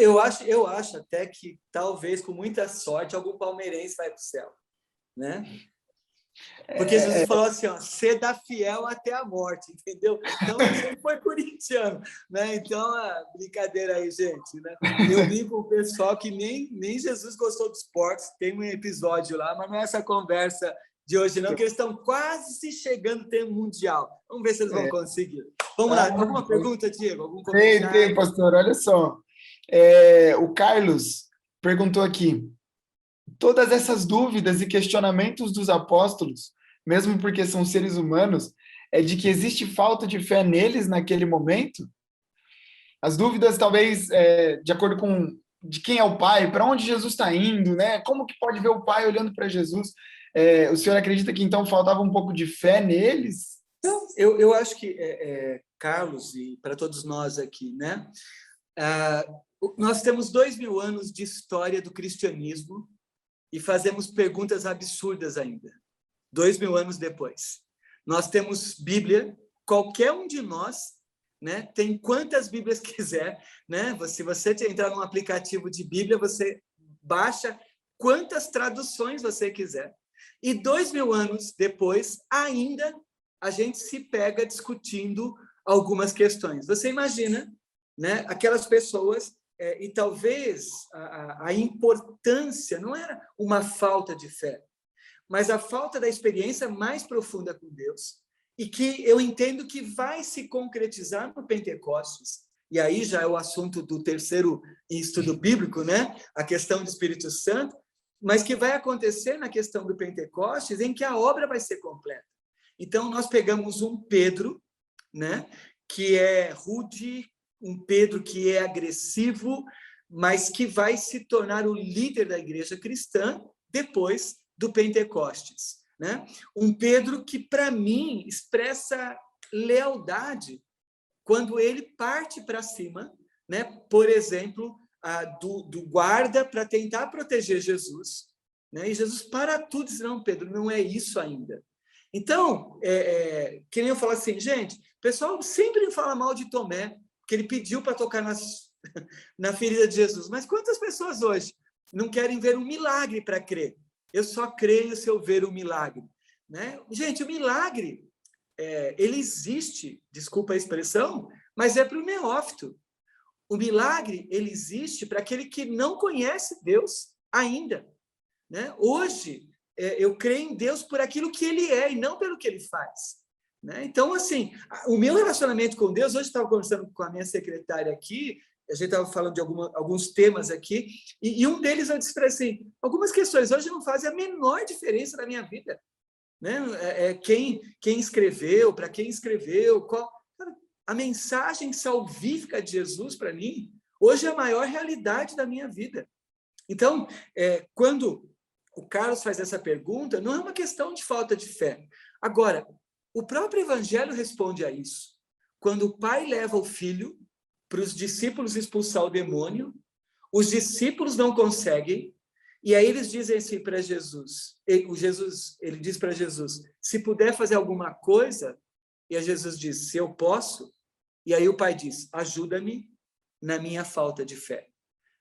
Eu acho até que talvez com muita sorte algum palmeirense vai para o céu, né? Porque Jesus falou assim, ó, seda fiel até a morte, entendeu? Então, ele foi corintiano, né? Então, brincadeira aí, gente, né? Eu brinco com o pessoal que nem Jesus gostou dos porcos, tem um episódio lá, mas não é essa conversa de hoje não, que eles estão quase se chegando no tempo mundial. Vamos ver se eles vão conseguir. Vamos lá, alguma pergunta, Diego? Algum comentário? Tem, pastor, olha só. O Carlos perguntou aqui, todas essas dúvidas e questionamentos dos apóstolos, mesmo porque são seres humanos, é de que existe falta de fé neles naquele momento? As dúvidas, talvez, de acordo com de quem é o Pai, para onde Jesus está indo, né? Como que pode ver o Pai olhando para Jesus? O senhor acredita que, então, faltava um pouco de fé neles? Então, eu acho que, Carlos, e para todos nós aqui, né? Nós temos 2000 anos de história do cristianismo e fazemos perguntas absurdas ainda, 2000 anos depois. Nós temos Bíblia, qualquer um de nós, né, tem quantas Bíblias quiser, né? Se você entrar num aplicativo de Bíblia, você baixa quantas traduções você quiser. E 2000 anos depois, ainda a gente se pega discutindo algumas questões. Você imagina, né, aquelas pessoas, e talvez a importância não era uma falta de fé, mas a falta da experiência mais profunda com Deus, e que eu entendo que vai se concretizar no Pentecostes, e aí já é o assunto do terceiro estudo bíblico, né? A questão do Espírito Santo, mas que vai acontecer na questão do Pentecostes, em que a obra vai ser completa. Então, nós pegamos um Pedro, né, que é rude, um Pedro que é agressivo, mas que vai se tornar o líder da igreja cristã depois do Pentecostes, né? Um Pedro que, para mim, expressa lealdade quando ele parte para cima, né? Por exemplo, do guarda para tentar proteger Jesus, né? E Jesus para tudo e diz, não, Pedro, não é isso ainda. Então, que nem eu falo assim, gente, o pessoal sempre fala mal de Tomé, que ele pediu para tocar na ferida de Jesus. Mas quantas pessoas hoje não querem ver um milagre para crer? Eu só creio se eu ver um milagre, né? Gente, o milagre, ele existe, desculpa a expressão, mas é para o neófito. O milagre, ele existe para aquele que não conhece Deus ainda, né? Hoje, eu creio em Deus por aquilo que ele é e não pelo que ele faz. Né? Então, assim, o meu relacionamento com Deus, hoje eu estava conversando com a minha secretária aqui, a gente estava falando de alguns temas aqui, e um deles eu disse para assim, algumas questões hoje não fazem a menor diferença na minha vida, né? Quem escreveu, para quem escreveu, a mensagem salvífica de Jesus para mim, hoje é a maior realidade da minha vida. Então, quando o Carlos faz essa pergunta, não é uma questão de falta de fé. Agora, o próprio Evangelho responde a isso. Quando o pai leva o filho para os discípulos expulsar o demônio, os discípulos não conseguem, e aí eles dizem assim para Jesus, ele diz para Jesus, se puder fazer alguma coisa, e a Jesus diz, se eu posso, e aí o pai diz, ajuda-me na minha falta de fé.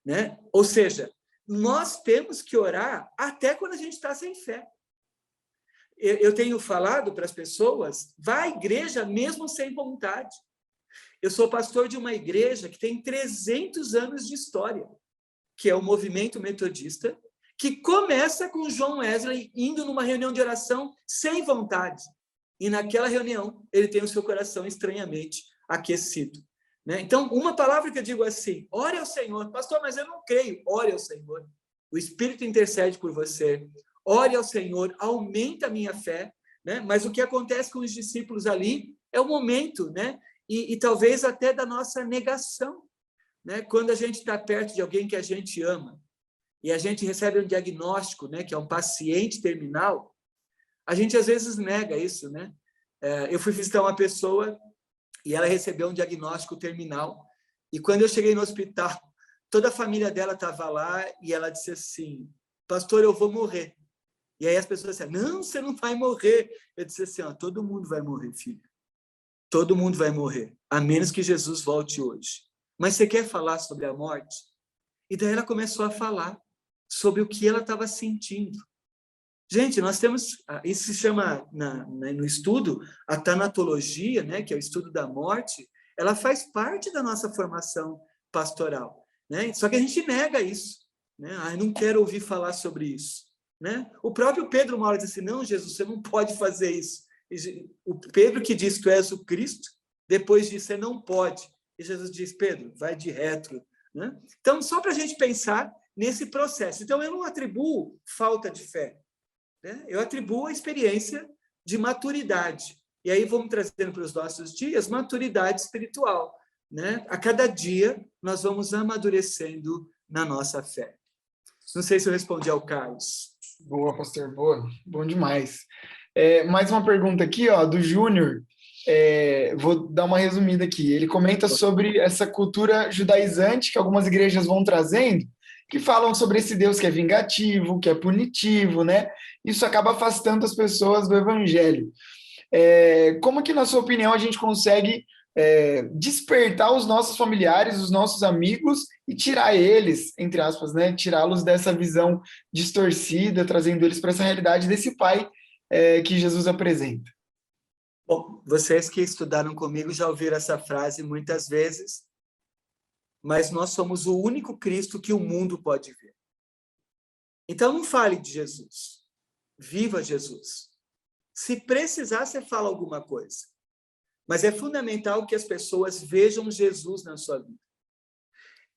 Né? Ou seja, nós temos que orar até quando a gente está sem fé. Eu tenho falado para as pessoas, vá à igreja mesmo sem vontade. Eu sou pastor de uma igreja que tem 300 anos de história, que é o movimento metodista, que começa com John Wesley indo numa reunião de oração sem vontade. E naquela reunião, ele tem o seu coração estranhamente aquecido. Né? Então, uma palavra que eu digo assim, ore ao Senhor. Pastor, mas eu não creio. Ore ao Senhor. O Espírito intercede por você. Ore ao Senhor, aumenta a minha fé. Né? Mas o que acontece com os discípulos ali é o momento, né? E talvez até da nossa negação. Né? Quando a gente está perto de alguém que a gente ama, e a gente recebe um diagnóstico, né, que é um paciente terminal, a gente às vezes nega isso, né? Eu fui visitar uma pessoa e ela recebeu um diagnóstico terminal, e quando eu cheguei no hospital, toda a família dela estava lá, e ela disse assim, pastor, eu vou morrer. E aí as pessoas disseram, não, você não vai morrer. Eu disse assim, ó, todo mundo vai morrer, filho. Todo mundo vai morrer, a menos que Jesus volte hoje. Mas você quer falar sobre a morte? E daí ela começou a falar sobre o que ela estava sentindo. Gente, nós temos, isso se chama, no estudo, a tanatologia, né, que é o estudo da morte, ela faz parte da nossa formação pastoral. Né? Só que a gente nega isso. Né? Eu não quero ouvir falar sobre isso. Né? O próprio Pedro uma hora disse assim, não, Jesus, você não pode fazer isso. O Pedro que diz que tu és o Cristo, depois disso, você não pode. E Jesus diz, Pedro, vai de retro. Né? Então, só para a gente pensar nesse processo. Então, eu não atribuo falta de fé. Né? Eu atribuo a experiência de maturidade. E aí vamos trazendo para os nossos dias maturidade espiritual. Né? A cada dia, nós vamos amadurecendo na nossa fé. Não sei se eu respondi ao Carlos. Boa, pastor, boa. Bom demais. Mais uma pergunta aqui, ó, do Júnior. Vou dar uma resumida aqui. Ele comenta sobre essa cultura judaizante que algumas igrejas vão trazendo, que falam sobre esse Deus que é vingativo, que é punitivo, né? Isso acaba afastando as pessoas do evangelho. Como que, na sua opinião, a gente consegue despertar os nossos familiares, os nossos amigos e tirar eles, entre aspas, né? Tirá-los dessa visão distorcida, trazendo eles para essa realidade desse pai que Jesus apresenta? Bom, vocês que estudaram comigo já ouviram essa frase muitas vezes, mas nós somos o único Cristo que o mundo pode ver. Então, não fale de Jesus. Viva Jesus. Se precisar, você fala alguma coisa. Mas é fundamental que as pessoas vejam Jesus na sua vida.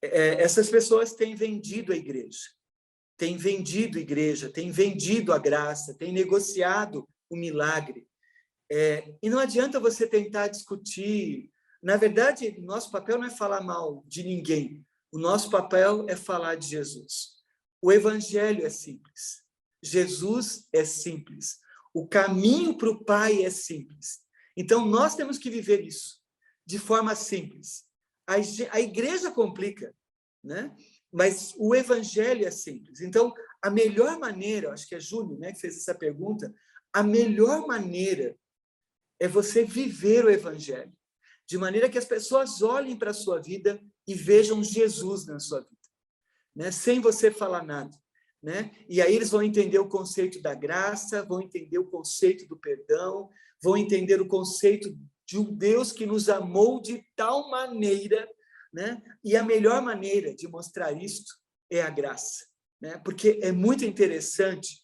Essas pessoas têm vendido a igreja. Têm vendido a graça, têm negociado o milagre. E não adianta você tentar discutir. Na verdade, nosso papel não é falar mal de ninguém. O nosso papel é falar de Jesus. O evangelho é simples. Jesus é simples. O caminho para o Pai é simples. Então, nós temos que viver isso de forma simples. A igreja complica, né? Mas o evangelho é simples. Então, a melhor maneira, acho que é Júnior, né, que fez essa pergunta, a melhor maneira é você viver o evangelho, de maneira que as pessoas olhem para a sua vida e vejam Jesus na sua vida, né? Sem você falar nada. Né? E aí eles vão entender o conceito da graça, vão entender o conceito do perdão, vão entender o conceito de um Deus que nos amou de tal maneira, né? E a melhor maneira de mostrar isto é a graça, né? Porque é muito interessante,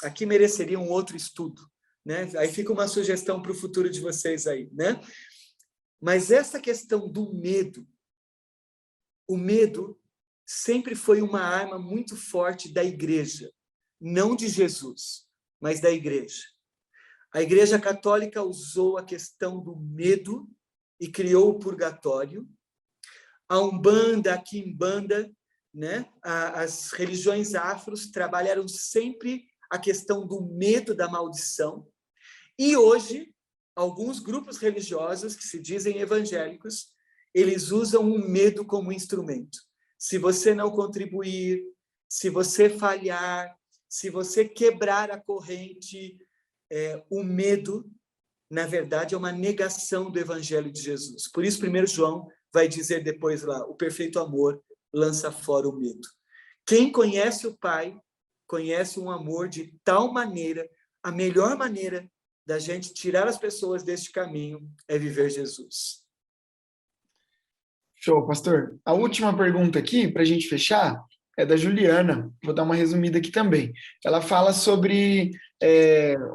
aqui mereceria um outro estudo, né? Aí fica uma sugestão para o futuro de vocês aí, né? Mas essa questão do medo, o medo sempre foi uma arma muito forte da igreja, não de Jesus, mas da igreja. A Igreja Católica usou a questão do medo e criou o purgatório. A Umbanda, a Quimbanda, né? As religiões afros trabalharam sempre a questão do medo da maldição. E hoje, alguns grupos religiosos que se dizem evangélicos, eles usam o medo como instrumento. Se você não contribuir, se você falhar, se você quebrar a corrente, o medo, na verdade, é uma negação do Evangelho de Jesus. Por isso, 1 João vai dizer depois lá, o perfeito amor lança fora o medo. Quem conhece o Pai, conhece um amor de tal maneira, a melhor maneira da gente tirar as pessoas deste caminho é viver Jesus. Show, pastor. A última pergunta aqui, para a gente fechar, é da Juliana. Vou dar uma resumida aqui também. Ela fala sobre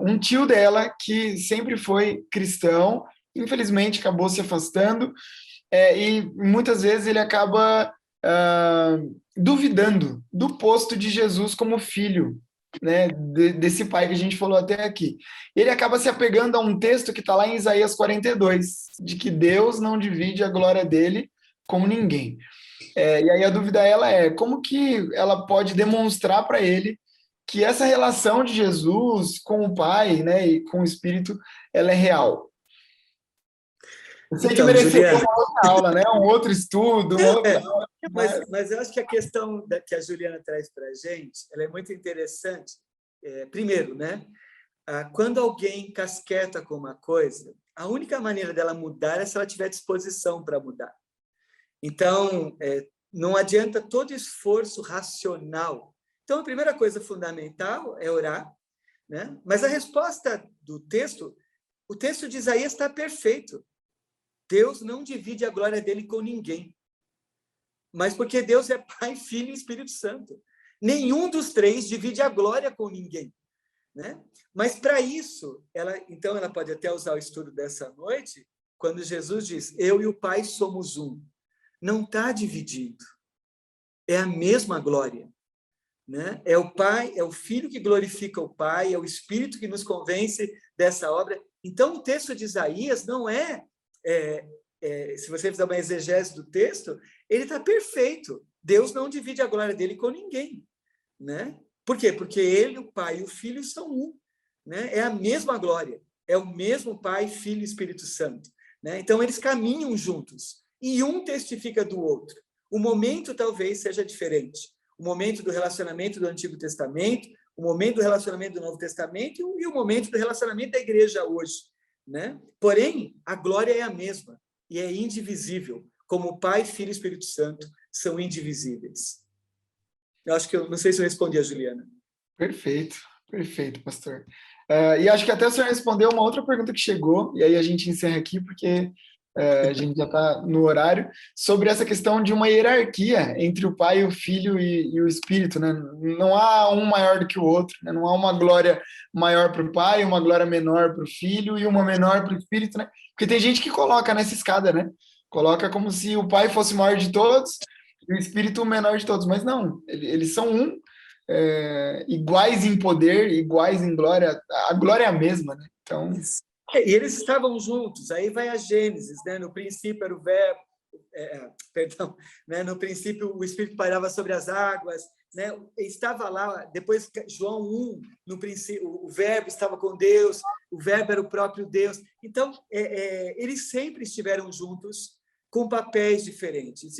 um tio dela que sempre foi cristão, infelizmente acabou se afastando, e muitas vezes ele acaba duvidando do posto de Jesus como filho, né, desse pai que a gente falou até aqui. Ele acaba se apegando a um texto que está lá em Isaías 42, de que Deus não divide a glória dele com ninguém. E aí a dúvida ela é como que ela pode demonstrar para ele que essa relação de Jesus com o Pai, né, e com o Espírito, ela é real. Eu sei que mereceria uma outra aula, né, um outro estudo, uma outra aula. Mas eu acho que a questão que a Juliana traz para a gente, ela é muito interessante. Primeiro, né, quando alguém casqueta com uma coisa, a única maneira dela mudar é se ela tiver disposição para mudar. Então, não adianta todo esforço racional. Então, a primeira coisa fundamental é orar, né? Mas a resposta do texto, o texto de Isaías está perfeito. Deus não divide a glória dele com ninguém. Mas porque Deus é Pai, Filho e Espírito Santo. Nenhum dos três divide a glória com ninguém, né? Mas para isso, então ela pode até usar o estudo dessa noite, quando Jesus diz, eu e o Pai somos um. Não está dividido. É a mesma glória, né? É o Pai, é o Filho que glorifica o Pai, é o Espírito que nos convence dessa obra. Então, o texto de Isaías não se você fizer uma exegese do texto, ele está perfeito. Deus não divide a glória dele com ninguém, né? Por quê? Porque ele, o Pai e o Filho são um, né? É a mesma glória, é o mesmo Pai, Filho e Espírito Santo, né? Então, eles caminham juntos. E um testifica do outro. O momento talvez seja diferente. O momento do relacionamento do Antigo Testamento, o momento do relacionamento do Novo Testamento e o momento do relacionamento da igreja hoje, né? Porém, a glória é a mesma e é indivisível, como o Pai, Filho e Espírito Santo são indivisíveis. Eu acho que eu não sei se eu respondi a Juliana. Perfeito, perfeito, pastor. E acho que até o senhor respondeu uma outra pergunta que chegou, e aí a gente encerra aqui, porque a gente já está no horário, sobre essa questão de uma hierarquia entre o Pai, o Filho e o Espírito, né? Não há um maior do que o outro, né? Não há uma glória maior para o Pai, uma glória menor para o Filho e uma menor para o Espírito, né? Porque tem gente que coloca nessa escada, né? Coloca como se o Pai fosse o maior de todos e o Espírito o menor de todos, mas não, eles são um, iguais em poder, iguais em glória, a glória é a mesma, né? Então... E eles estavam juntos, aí vai a Gênesis, né? No princípio era o verbo, né? No princípio o Espírito pairava sobre as águas, né? Estava lá, depois João 1, no princípio o verbo estava com Deus, o verbo era o próprio Deus. Então, eles sempre estiveram juntos, com papéis diferentes.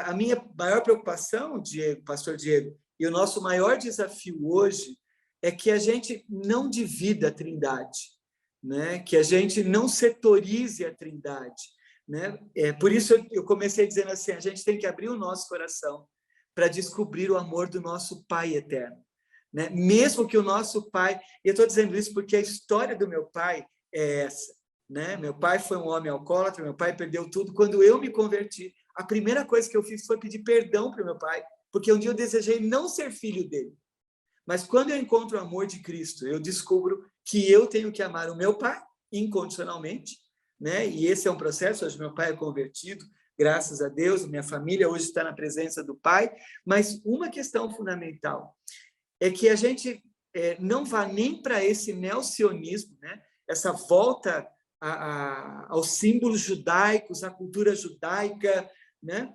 A minha maior preocupação, pastor Diego, e o nosso maior desafio hoje é que a gente não divida a Trindade, né? Que a gente não setorize a Trindade, né? Por isso eu comecei dizendo assim, a gente tem que abrir o nosso coração para descobrir o amor do nosso Pai eterno, né? Mesmo que o nosso Pai, e eu estou dizendo isso porque a história do meu pai é essa, né? Meu pai foi um homem alcoólatra, meu pai perdeu tudo. Quando eu me converti, a primeira coisa que eu fiz foi pedir perdão para o meu pai, porque um dia eu desejei não ser filho dele. Mas quando eu encontro o amor de Cristo, eu descubro que eu tenho que amar o meu pai incondicionalmente, né? E esse é um processo. Hoje meu pai é convertido, graças a Deus, minha família hoje está na presença do Pai, mas uma questão fundamental é que a gente não vá nem para esse neocionismo, né? Essa volta aos símbolos judaicos, à cultura judaica, né?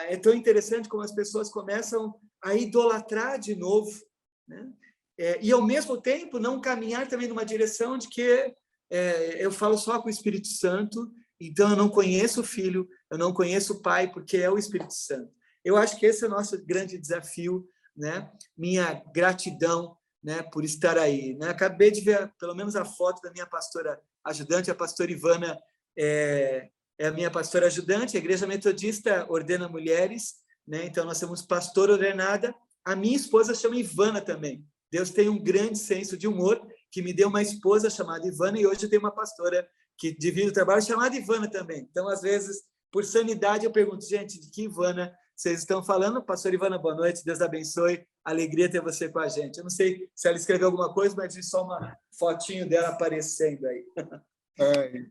É tão interessante como as pessoas começam a idolatrar de novo, né? E, ao mesmo tempo, não caminhar também numa direção de que eu falo só com o Espírito Santo, então eu não conheço o Filho, eu não conheço o Pai, porque é o Espírito Santo. Eu acho que esse é o nosso grande desafio, né? Minha gratidão, né, por estar aí, né? Acabei de ver, pelo menos, a foto da minha pastora ajudante, a pastora Ivana é a minha pastora ajudante, a Igreja Metodista ordena mulheres, né? Então nós temos pastora ordenada, a minha esposa chama Ivana também. Deus tem um grande senso de humor, que me deu uma esposa chamada Ivana, e hoje eu tenho uma pastora que divide o trabalho chamada Ivana também. Então, às vezes, por sanidade, eu pergunto, gente, de que Ivana vocês estão falando? Pastor Ivana, boa noite, Deus abençoe, alegria ter você com a gente. Eu não sei se ela escreveu alguma coisa, mas vi só uma fotinho dela aparecendo aí.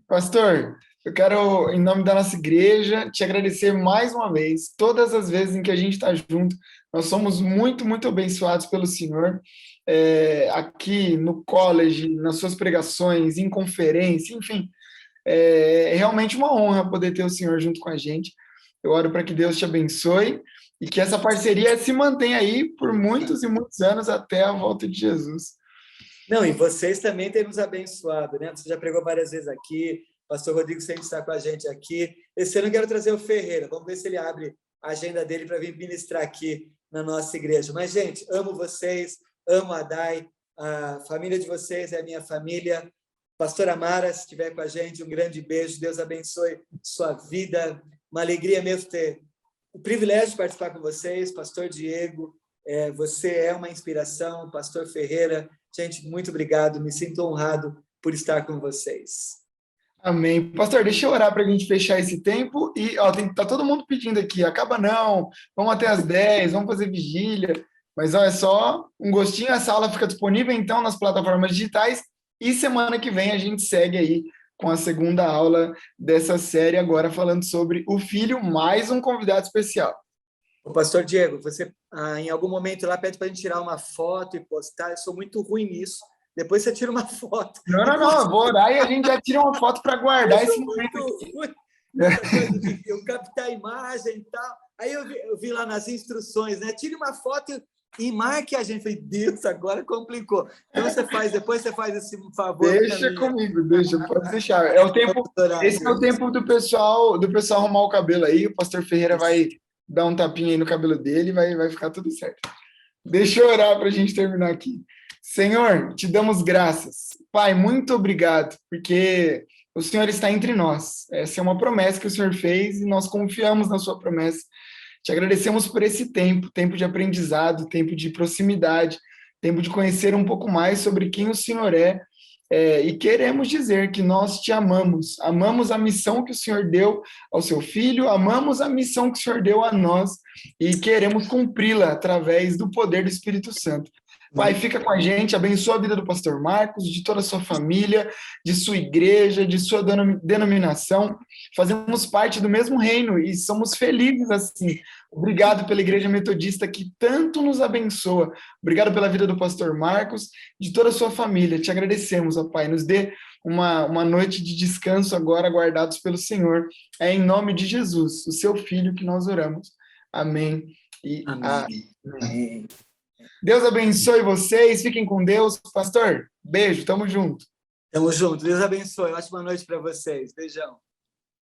Pastor, eu quero, em nome da nossa igreja, te agradecer mais uma vez. Todas as vezes em que a gente está junto, nós somos muito, muito abençoados pelo Senhor. Aqui no college, nas suas pregações, em conferência, enfim, é realmente uma honra poder ter o Senhor junto com a gente. Eu oro para que Deus te abençoe e que essa parceria se mantenha aí por muitos e muitos anos até a volta de Jesus. Não, e vocês também têm nos abençoado, né? Você já pregou várias vezes aqui, pastor Rodrigo sempre está com a gente aqui. Esse ano eu quero trazer o Ferreira, vamos ver se ele abre a agenda dele para vir ministrar aqui na nossa igreja. Mas, gente, amo vocês, amo a Dai, a família de vocês é a minha família. Pastora Mara, se estiver com a gente, um grande beijo, Deus abençoe sua vida, uma alegria mesmo ter o privilégio de participar com vocês. Pastor Diego, você é uma inspiração, pastor Ferreira, gente, muito obrigado, me sinto honrado por estar com vocês. Amém. Pastor, deixa eu orar para a gente fechar esse tempo e tá todo mundo pedindo aqui, acaba não, vamos até às 10, vamos fazer vigília, mas é só um gostinho, essa aula fica disponível então nas plataformas digitais e semana que vem a gente segue aí com a segunda aula dessa série agora falando sobre o filho, mais um convidado especial. O pastor Diego, você em algum momento lá pede para a gente tirar uma foto e postar, eu sou muito ruim nisso. Depois você tira uma foto. Não, eu vou orar e a gente já tira uma foto para guardar esse momento. Essa coisa de eu captar a imagem e tal. Aí eu vi lá nas instruções, né? Tire uma foto e marque a gente. Falei, Deus, agora complicou. Então depois você faz esse favor. Deixa comigo, pode deixar. Esse é o tempo do pessoal arrumar o cabelo aí. O pastor Ferreira vai dar um tapinha aí no cabelo dele e vai ficar tudo certo. Deixa eu orar para a gente terminar aqui. Senhor, te damos graças. Pai, muito obrigado, porque o Senhor está entre nós. Essa é uma promessa que o Senhor fez e nós confiamos na sua promessa. Te agradecemos por esse tempo de aprendizado, tempo de proximidade, tempo de conhecer um pouco mais sobre quem o Senhor é. E queremos dizer que nós te amamos a missão que o Senhor deu ao seu Filho, amamos a missão que o Senhor deu a nós e queremos cumpri-la através do poder do Espírito Santo. Pai, fica com a gente, abençoa a vida do pastor Marcos, de toda a sua família, de sua igreja, de sua denominação. Fazemos parte do mesmo reino e somos felizes assim. Obrigado pela Igreja Metodista que tanto nos abençoa. Obrigado pela vida do pastor Marcos, de toda a sua família. Te agradecemos, ó Pai. Nos dê uma noite de descanso agora, guardados pelo Senhor. É em nome de Jesus, o seu Filho, que nós oramos. Amém. Amém. Deus abençoe vocês, fiquem com Deus. Pastor, beijo, tamo junto. Tamo junto, Deus abençoe. Ótima noite para vocês. Beijão.